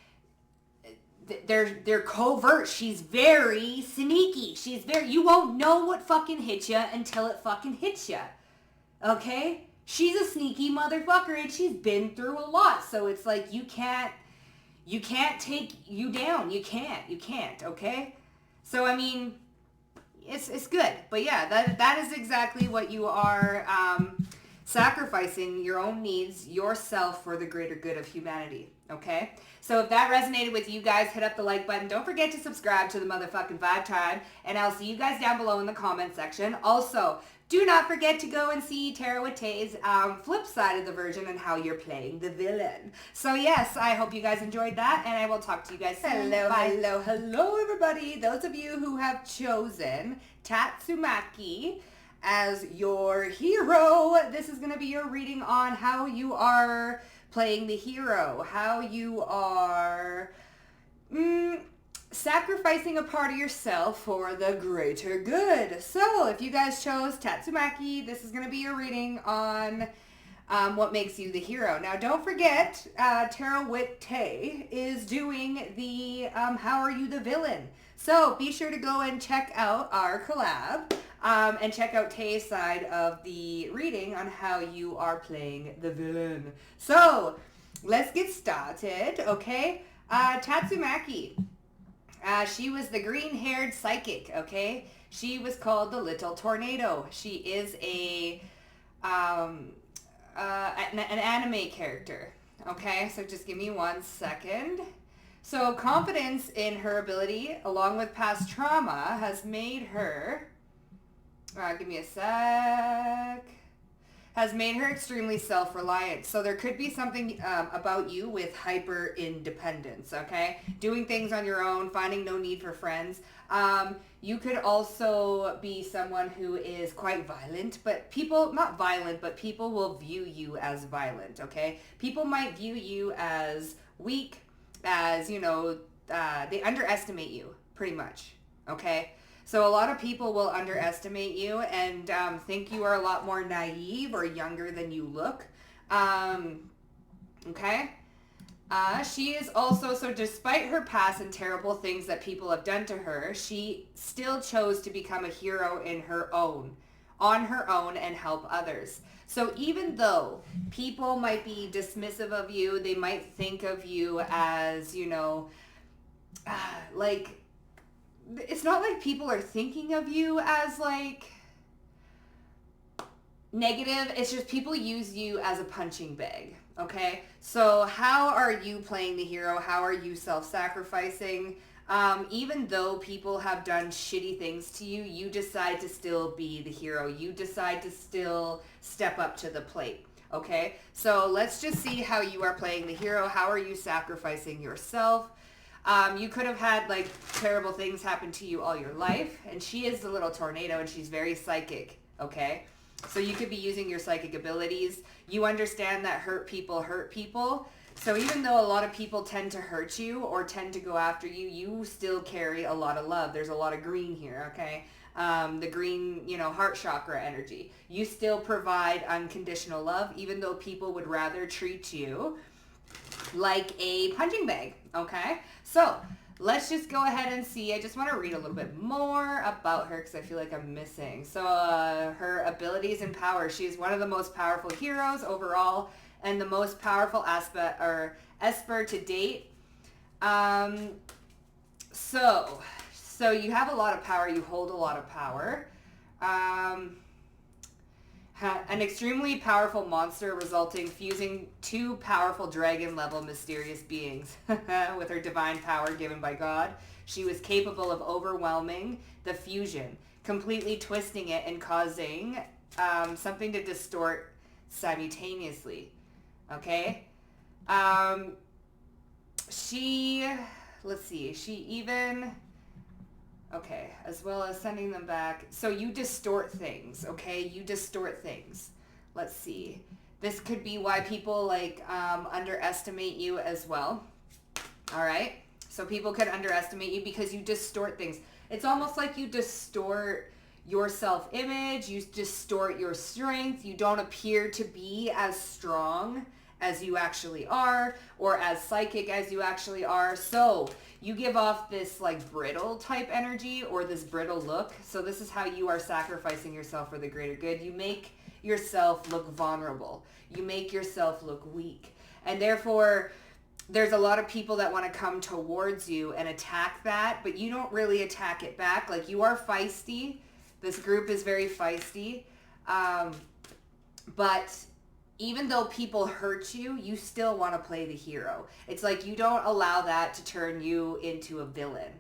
They're covert. She's very sneaky. You won't know what fucking hit you until it fucking hits you. Okay? She's a sneaky motherfucker and she's been through a lot. So it's like you can't take you down. You can't, okay? So I mean, it's good. But yeah, that is exactly what you are sacrificing your own needs, yourself, for the greater good of humanity. Okay? So if that resonated with you guys, hit up the like button. Don't forget to subscribe to the motherfucking Vibe Tribe. And I'll see you guys down below in the comment section. Also, do not forget to go and see Tara Wate's flip side of the version and how you're playing the villain. So yes, I hope you guys enjoyed that, and I will talk to you guys soon. Hello, everybody. Those of you who have chosen Tatsumaki as your hero, this is going to be your reading on how you are playing the hero, how you are sacrificing a part of yourself for the greater good. So if you guys chose Tatsumaki, this is going to be your reading on what makes you the hero. Now don't forget, Tara Wate is doing the How Are You the Villain? So be sure to go and check out our collab and check out Tay's side of the reading on how you are playing the villain. So let's get started, okay? Tatsumaki. She was the green-haired psychic, okay? She was called the Little Tornado. She is an anime character, okay? So just give me 1 second. So confidence in her ability, along with past trauma, has made her... give me a sec... has made her extremely self-reliant. So there could be something about you with hyper-independence, okay? Doing things on your own, finding no need for friends. You could also be someone who is quite violent, but people, not violent, but people will view you as violent, okay? People might view you as weak, as, you know, they underestimate you, pretty much, okay? So a lot of people will underestimate you and think you are a lot more naive or younger than you look. Okay? She is also, so despite her past and terrible things that people have done to her, she still chose to become a hero on her own and help others. So even though people might be dismissive of you, they might think of you as, you know, like... It's not like people are thinking of you as, like, negative. It's just people use you as a punching bag, okay? So how are you playing the hero? How are you self-sacrificing? Even though people have done shitty things to you, you decide to still be the hero. You decide to still step up to the plate, okay? So let's just see how you are playing the hero. How are you sacrificing yourself? You could have had, like, terrible things happen to you all your life, and she is the Little Tornado, and she's very psychic, okay? So you could be using your psychic abilities. You understand that hurt people. So even though a lot of people tend to hurt you or tend to go after you, you still carry a lot of love. There's a lot of green here, okay? The green, heart chakra energy. You still provide unconditional love, even though people would rather treat you like a punching bag, okay? So let's just go ahead and see. I just want to read a little bit more about her because I feel like I'm missing. So her abilities and power. She is one of the most powerful heroes overall and the most powerful aspect or esper to date. So you have a lot of power. You hold a lot of power. An extremely powerful monster fusing two powerful dragon-level mysterious beings with her divine power given by God. She was capable of overwhelming the fusion, completely twisting it and causing something to distort simultaneously. Okay? Okay, as well as sending them back. So you distort things, okay? You distort things. Let's see. This could be why people underestimate you as well. All right? So people could underestimate you because you distort things. It's almost like you distort your self-image. You distort your strength. You don't appear to be as strong as you actually are or as psychic as you actually are. So you give off this brittle type energy or this brittle look. So this is how you are sacrificing yourself for the greater good. You make yourself look vulnerable. You make yourself look weak. And therefore, there's a lot of people that want to come towards you and attack that, but you don't really attack it back. You are feisty. This group is very feisty. But even though people hurt you, you still want to play the hero. It's like you don't allow that to turn you into a villain.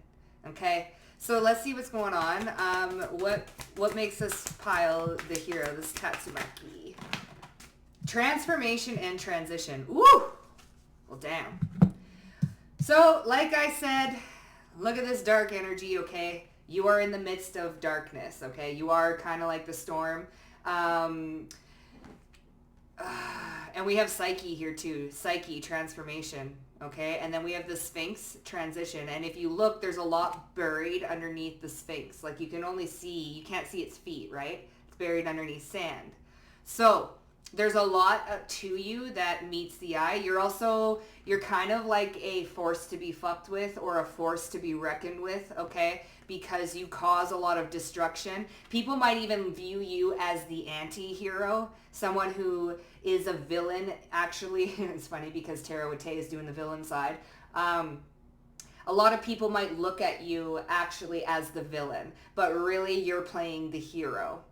Okay? So let's see what's going on. What makes this pile the hero, this Tatsumaki? Transformation and transition. Woo! Well, damn. So, like I said, look at this dark energy, okay? You are in the midst of darkness, okay? You are kind of like the storm. And we have Psyche here too. Psyche, transformation, okay? And then we have the Sphinx, transition. And if you look, there's a lot buried underneath the Sphinx. You can only see, you can't see its feet, right? It's buried underneath sand. So there's a lot to you that meets the eye. You're kind of like a force to be fucked with or a force to be reckoned with, okay? Because you cause a lot of destruction. People might even view you as the anti-hero, someone who is a villain, actually. It's funny because Tara Wate is doing the villain side. A lot of people might look at you actually as the villain, but really you're playing the hero.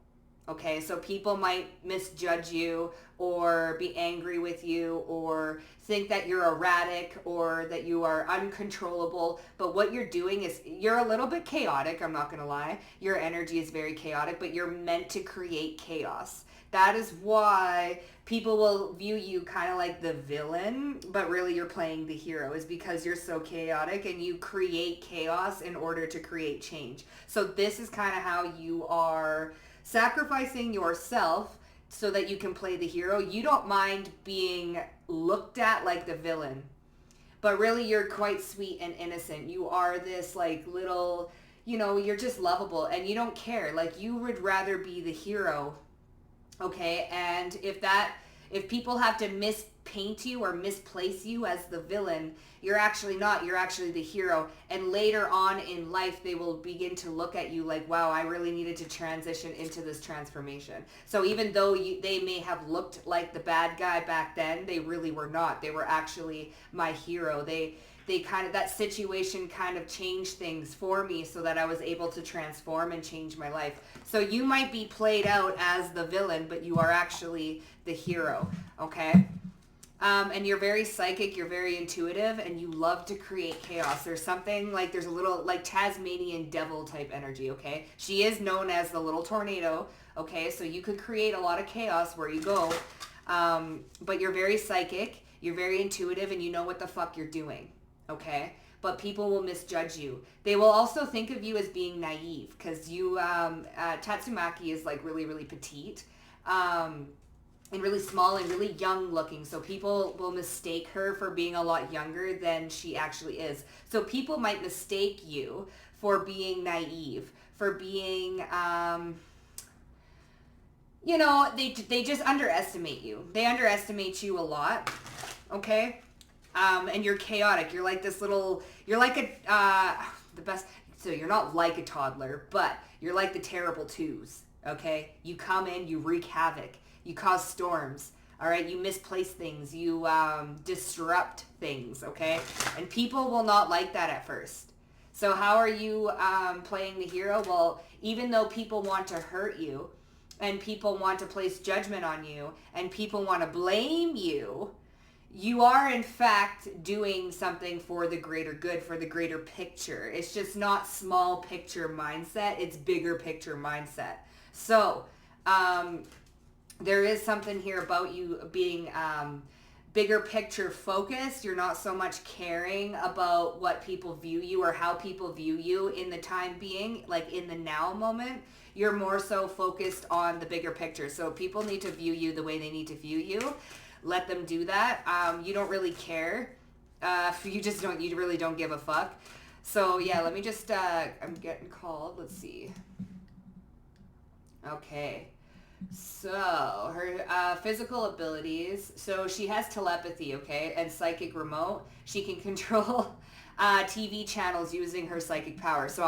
Okay, so people might misjudge you or be angry with you or think that you're erratic or that you are uncontrollable. But what you're doing is you're a little bit chaotic, I'm not going to lie. Your energy is very chaotic, but you're meant to create chaos. That is why people will view you kind of like the villain, but really you're playing the hero, is because you're so chaotic and you create chaos in order to create change. So this is kind of how you are sacrificing yourself so that you can play the hero. You don't mind being looked at like the villain, but really you're quite sweet and innocent. You are this little, you're just lovable and you don't care. You would rather be the hero, okay? And if people have to mispaint you or misplace you as the villain, you're actually not. You're actually the hero. And later on in life, they will begin to look at you like, wow, I really needed to transition into this transformation. So even though they may have looked like the bad guy back then, they really were not. They were actually my hero. They that situation kind of changed things for me so that I was able to transform and change my life. So you might be played out as the villain, but you are actually the hero, okay? And you're very psychic, you're very intuitive, and you love to create chaos. There's something there's a little Tasmanian devil type energy, okay? She is known as the little tornado, okay? So you could create a lot of chaos where you go, but you're very psychic, you're very intuitive, and you know what the fuck you're doing, okay? But people will misjudge you. They will also think of you as being naive because you, Tatsumaki is really, really petite. and really small and really young looking. So people will mistake her for being a lot younger than she actually is. So people might mistake you for being naive, for being, they just underestimate you. They underestimate you a lot, okay? And you're chaotic. You're like this little, you're like the best, so you're not like a toddler, but you're like the terrible twos, okay? You come in, you wreak havoc. You cause storms, all right? You misplace things. You disrupt things, okay? And people will not like that at first. So how are you playing the hero? Well, even though people want to hurt you and people want to place judgment on you and people want to blame you, you are in fact doing something for the greater good, for the greater picture. It's just not small picture mindset. It's bigger picture mindset. So, there is something here about you being bigger picture focused. You're not so much caring about what people view you or how people view you in the time being, like in the now moment. You're more so focused on the bigger picture. So people need to view you the way they need to view you. Let them do that. You don't really care. You really don't give a fuck. So yeah, let me just, I'm getting called. Let's see. Okay. So, her physical abilities. So, she has telepathy, okay, and psychic remote. She can control TV channels using her psychic power. So,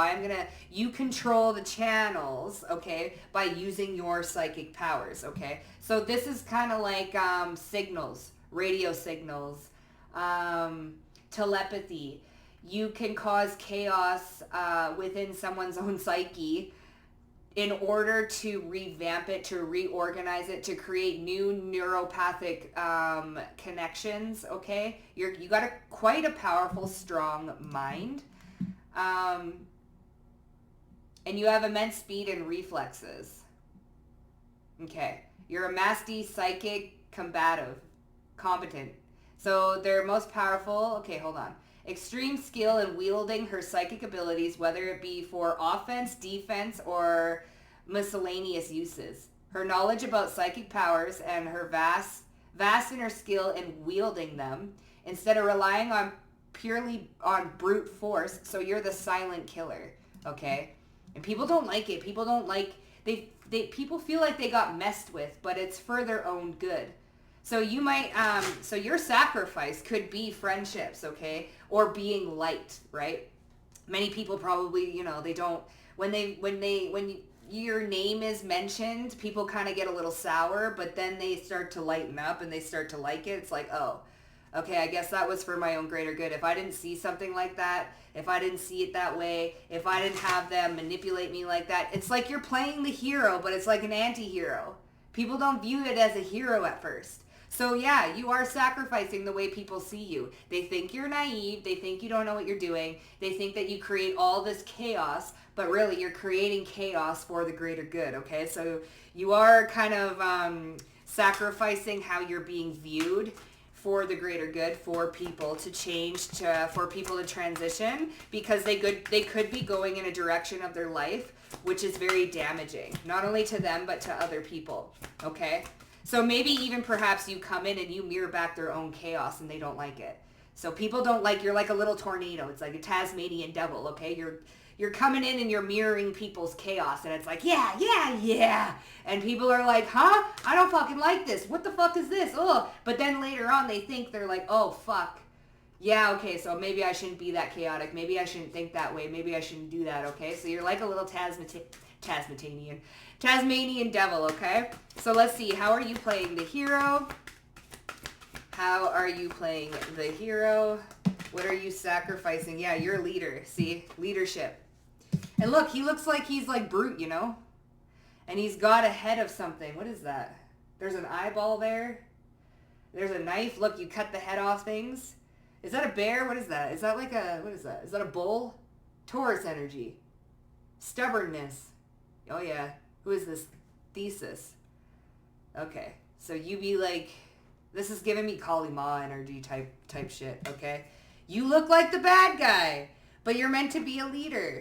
you control the channels, okay, by using your psychic powers, okay? So, this is kind of like signals, radio signals, telepathy. You can cause chaos within someone's own psyche in order to revamp it, to reorganize it, to create new neuropathic connections, okay? You got quite a powerful, strong mind. And you have immense speed and reflexes. Okay. You're a masty, psychic, competent. So they're most powerful. Okay, hold on. Extreme skill in wielding her psychic abilities, whether it be for offense, defense, or miscellaneous uses. Her knowledge about psychic powers and her vast in her skill in wielding them, instead of relying on purely on brute force. So you're the silent killer, okay? And people don't like it. People don't like, people feel like they got messed with, but it's for their own good. So you might, so your sacrifice could be friendships, okay? Or being liked, right? Many people probably, they don't, when your name is mentioned, people kind of get a little sour, but then they start to lighten up and they start to like it. It's like, oh, okay, I guess that was for my own greater good. If I didn't see something like that, if I didn't see it that way, if I didn't have them manipulate me like that, it's like you're playing the hero, but it's like an anti-hero. People don't view it as a hero at first. So yeah, you are sacrificing the way people see you. They think you're naive. They think you don't know what you're doing. They think that you create all this chaos, but really you're creating chaos for the greater good, okay? So you are kind of sacrificing how you're being viewed for the greater good, for people to change, for people to transition, because they could be going in a direction of their life which is very damaging, not only to them but to other people, okay? So maybe even perhaps you come in and you mirror back their own chaos and they don't like it. So people don't like, you're like a little tornado. It's like a Tasmanian devil, okay? You're coming in and you're mirroring people's chaos and it's like, yeah. And people are like, huh? I don't fucking like this. What the fuck is this? Oh, but then later on they think they're like, oh, fuck. Yeah, okay, so maybe I shouldn't be that chaotic. Maybe I shouldn't think that way. Maybe I shouldn't do that, okay? So you're like a little Tasmanian devil, okay? So let's see. How are you playing the hero? How are you playing the hero? What are you sacrificing? Yeah, you're a leader. See? Leadership. And look, he looks like he's like Brute, And he's got a head of something. What is that? There's an eyeball there. There's a knife. Look, you cut the head off things. Is that a bear? What is that? Is that like what is that? Is that a bull? Taurus energy. Stubbornness. Oh yeah. Who is this? Thesis. Okay. So you be like, this is giving me COLLAB energy type shit, okay? You look like the bad guy, but you're meant to be a leader.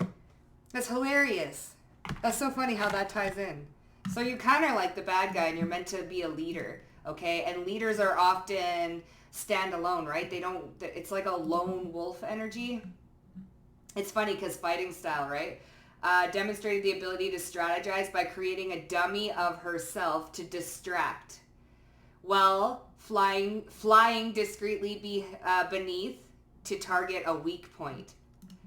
That's hilarious. That's so funny how that ties in. So you're kind of like the bad guy and you're meant to be a leader, okay? And leaders are often standalone, right? They don't, it's like a lone wolf energy. It's funny because fighting style, right? Demonstrated the ability to strategize by creating a dummy of herself to distract. Well, flying discreetly beneath to target a weak point.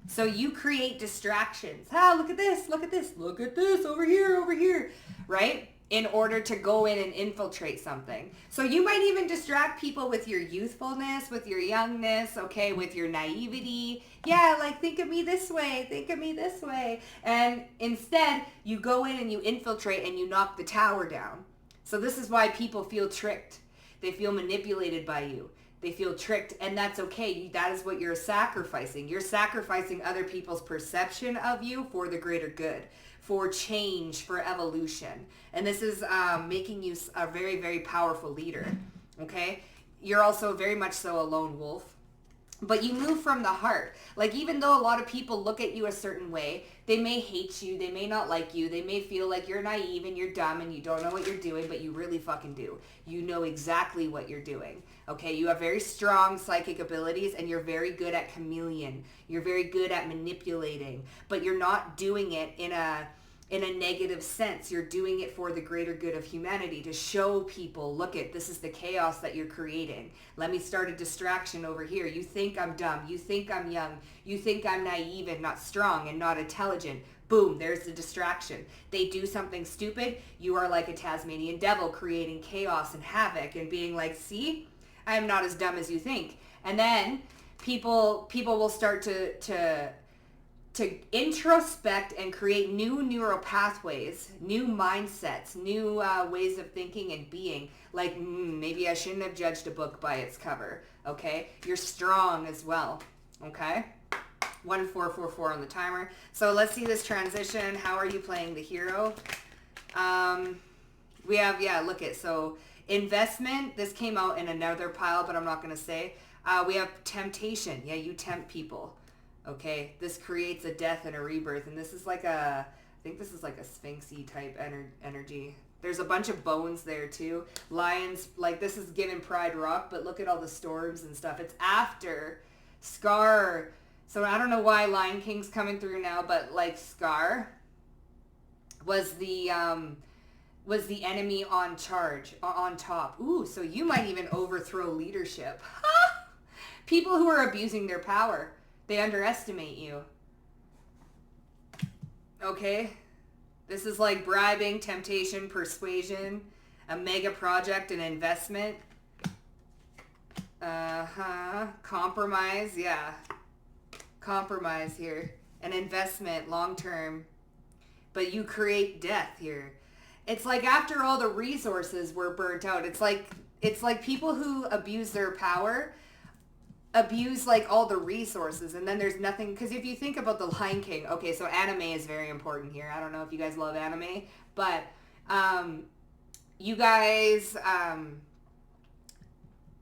So you create distractions. Ah, look at this, look at this, look at this, over here, right? In order to go in and infiltrate something. So you might even distract people with your youthfulness, with your youngness, okay, with your naivety. Yeah, like think of me this way, think of me this way. And instead, you go in and you infiltrate and you knock the tower down. So this is why people feel tricked. They feel manipulated by you. They feel tricked, and that's okay. That is what you're sacrificing. You're sacrificing other people's perception of you for the greater good, for change, for evolution. And this is making you a very, very powerful leader, okay? You're also very much so a lone wolf. But you move from the heart. Like, even though a lot of people look at you a certain way, they may hate you, they may not like you, they may feel like you're naive and you're dumb and you don't know what you're doing, but you really fucking do. You know exactly what you're doing, okay? You have very strong psychic abilities and you're very good at chameleon. You're very good at manipulating, but you're not doing it in a negative sense. You're doing it for the greater good of humanity, to show people, look at, this is the chaos that you're creating. Let me start a distraction over here. You think I'm dumb. You think I'm young. You think I'm naive and not strong and not intelligent. Boom, there's the distraction. They do something stupid. You are like a Tasmanian devil creating chaos and havoc and being like, see, I am not as dumb as you think. And then people will start to introspect and create new neural pathways, new mindsets, new ways of thinking and being. Like, maybe I shouldn't have judged a book by its cover, okay? You're strong as well, okay? 1444 on the timer. So let's see this transition. How are you playing the hero? We have, yeah, look at, so investment. This came out in another pile, but I'm not going to say. We have temptation. Yeah, you tempt people. Okay, this creates a death and a rebirth, and this is like I think this is like a sphinxy type energy. There's a bunch of bones there too. Lions, like this is given Pride Rock, but look at all the storms and stuff. It's after Scar. So I don't know why Lion King's coming through now, but like Scar was the enemy on top. Ooh, so you might even overthrow leadership. People who are abusing their power. They underestimate you. Okay? This is like bribing, temptation, persuasion, a mega project, an investment. Compromise, yeah. Compromise here. An investment, long term. But you create death here. It's like after all the resources were burnt out, it's like people who abuse their power abuse like all the resources, and then there's nothing, because if you think about the Lion King, okay, so anime is very important here. I don't know if you guys love anime, but you guys,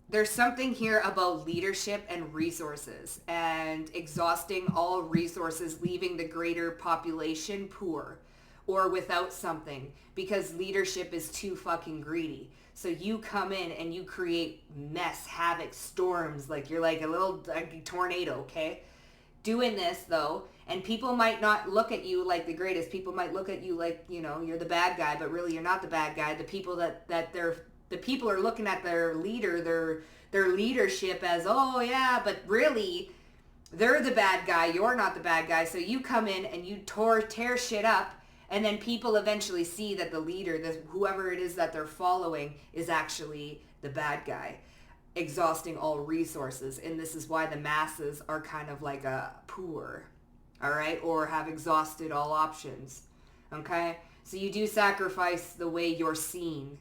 there's something here about leadership and resources and exhausting all resources, leaving the greater population poor or without something because leadership is too fucking greedy. So you come in and you create mess, havoc, storms, like you're like a little tornado, okay? Doing this though, and people might not look at you like the greatest. People might look at you like, you know, you're the bad guy, but really you're not the bad guy. The people the people are looking at their leader, their leadership as, oh yeah, but really they're the bad guy. You're not the bad guy. So you come in and you tear shit up. And then people eventually see that the leader, whoever it is that they're following, is actually the bad guy, exhausting all resources. And this is why the masses are kind of like poor, all right, or have exhausted all options, okay? So you do sacrifice the way you're seen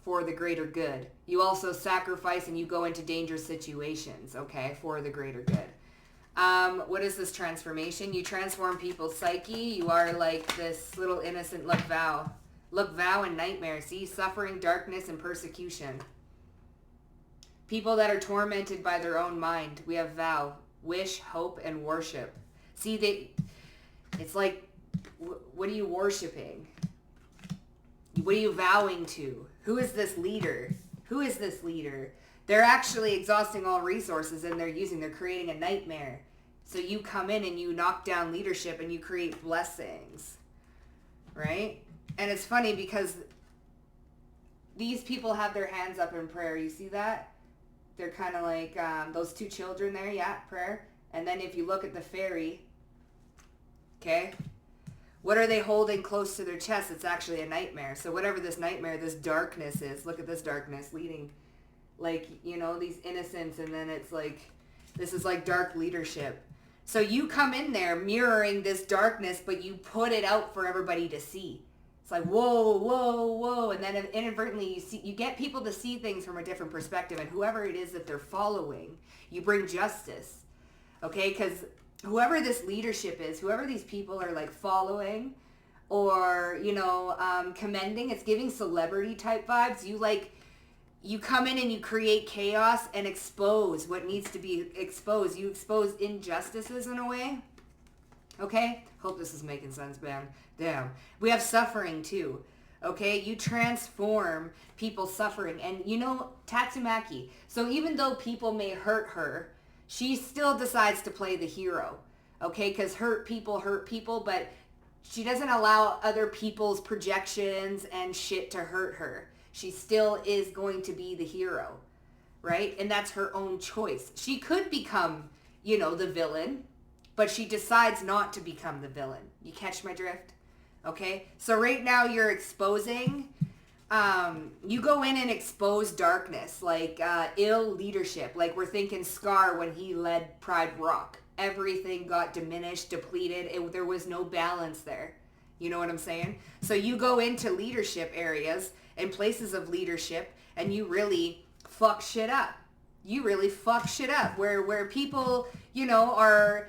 for the greater good. You also sacrifice and you go into dangerous situations, okay, for the greater good. What is this transformation? You transform people's psyche. You are like this little innocent vow and nightmare. See, suffering, darkness, and persecution. People that are tormented by their own mind. We have vow, wish, hope, and worship. See, it's like, what are you worshiping? What are you vowing to? Who is this leader? Who is this leader? They're actually exhausting all resources and they're creating a nightmare. So you come in and you knock down leadership and you create blessings. Right? And it's funny because these people have their hands up in prayer. You see that? They're kind of like those two children there. Yeah, prayer. And then if you look at the fairy, okay, what are they holding close to their chest? It's actually a nightmare. So whatever this nightmare, this darkness is, look at this darkness leading, like, you know, these innocents. And then it's like, this is like dark leadership. So you come in there mirroring this darkness, but you put it out for everybody to see. It's like, whoa, whoa, whoa. And then inadvertently you get people to see things from a different perspective. And whoever it is that they're following, you bring justice. Okay? Because whoever this leadership is, whoever these people are like following or, you know, commending, it's giving celebrity type vibes. You come in and you create chaos and expose what needs to be exposed. You expose injustices in a way. Okay? Hope this is making sense, man. Damn. We have suffering too. Okay? You transform people's suffering. And you know, Tatsumaki. So even though people may hurt her, she still decides to play the hero. Okay? Because hurt people, but she doesn't allow other people's projections and shit to hurt her. She still is going to be the hero, right? And that's her own choice. She could become, you know, the villain, but she decides not to become the villain. You catch my drift? Okay? So right now you're exposing, you go in and expose darkness, like ill leadership. Like we're thinking Scar when he led Pride Rock. Everything got diminished, depleted. There was no balance there. You know what I'm saying? So you go into leadership areas and places of leadership and you really fuck shit up. You really fuck shit up where people, you know, are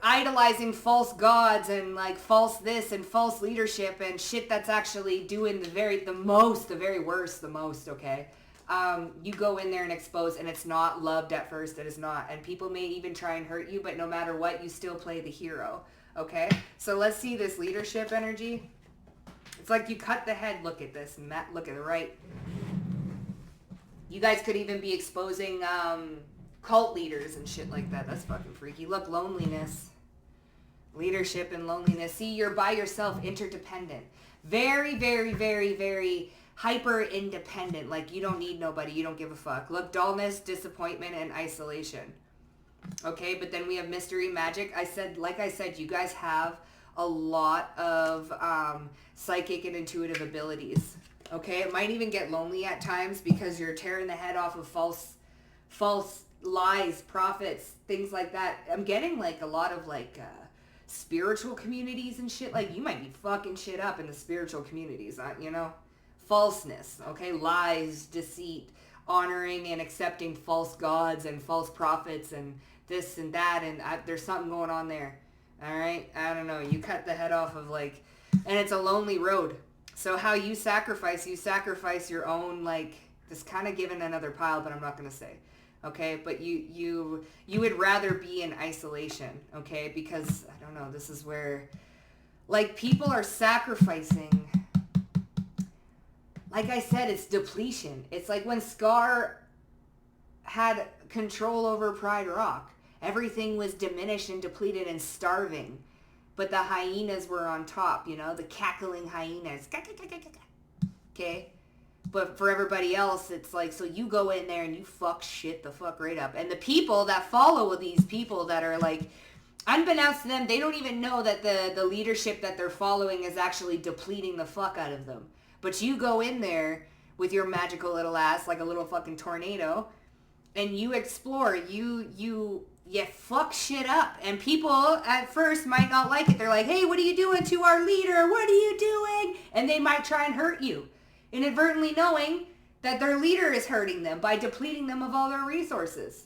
idolizing false gods and like false this and false leadership and shit that's actually doing the very worst, okay? You go in there and expose and it's not loved at first. It is not. And people may even try and hurt you, but no matter what, you still play the hero. Okay? So let's see this leadership energy. It's like you cut the head. Look at this. And that, look at the right. You guys could even be exposing cult leaders and shit like that. That's fucking freaky. Look, loneliness. Leadership and loneliness. See, you're by yourself, interdependent. Very, very, very, very hyper independent. Like you don't need nobody. You don't give a fuck. Look, dullness, disappointment, and isolation. Okay, but then we have mystery, magic. Like I said, you guys have a lot of psychic and intuitive abilities. Okay, it might even get lonely at times because you're tearing the head off of false lies, prophets, things like that. I'm getting like a lot of like spiritual communities and shit. Like you might be fucking shit up in the spiritual communities, you know? Falseness, okay? Lies, deceit, honoring and accepting false gods and false prophets and this and that, and there's something going on there. All right? I don't know. You cut the head off of like, and it's a lonely road. So how you sacrifice your own, like, this kind of given another pile, but I'm not going to say. Okay? But you would rather be in isolation, okay? Because, I don't know, this is where, like, people are sacrificing. Like I said, it's depletion. It's like when Scar had control over Pride Rock. Everything was diminished and depleted and starving. But the hyenas were on top, you know? The cackling hyenas. Okay? But for everybody else, it's like, so you go in there and you fuck shit the fuck right up. And the people that follow these people that are like, unbeknownst to them, they don't even know that the leadership that they're following is actually depleting the fuck out of them. But you go in there with your magical little ass like a little fucking tornado and you explore, you fuck shit up. And people at first might not like it. They're like, hey, what are you doing to our leader? What are you doing? And they might try and hurt you, inadvertently knowing that their leader is hurting them by depleting them of all their resources.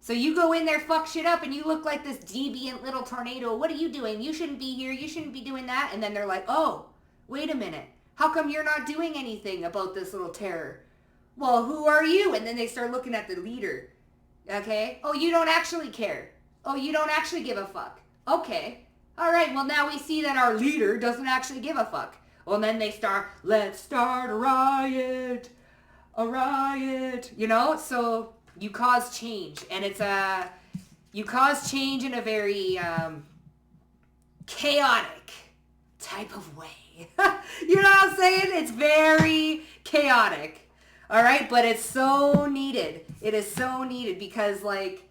So you go in there, fuck shit up, and you look like this deviant little tornado. What are you doing? You shouldn't be here. You shouldn't be doing that. And then they're like, oh, wait a minute. How come you're not doing anything about this little terror? Well, who are you? And then they start looking at the leader. Okay? Oh, you don't actually care. Oh, you don't actually give a fuck. Okay. All right, well, now we see that our leader doesn't actually give a fuck. Well, and then they start, let's start a riot, you know? So you cause change, and you cause change in a very chaotic type of way. You know what I'm saying? It's very chaotic. All right, but it's so needed. It is so needed because, like,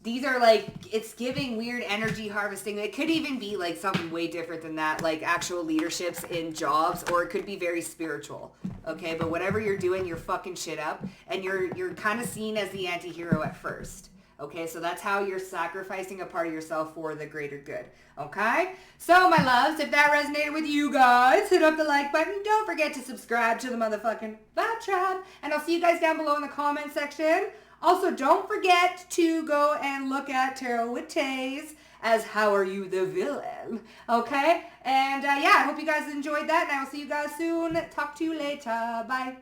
these are, like, it's giving weird energy harvesting. It could even be, like, something way different than that, like actual leaderships in jobs, or it could be very spiritual, okay? But whatever you're doing, you're fucking shit up, and you're kind of seen as the anti-hero at first, okay? So that's how you're sacrificing a part of yourself for the greater good, okay? So, my loves, if that resonated with you guys, hit up the like button. Don't forget to subscribe to the motherfucking Vibe Tribe, and I'll see you guys down below in the comment section. Also, don't forget to go and look at Tarot with Tays as How Are You the Villain, okay? And yeah, I hope you guys enjoyed that, and I will see you guys soon. Talk to you later. Bye.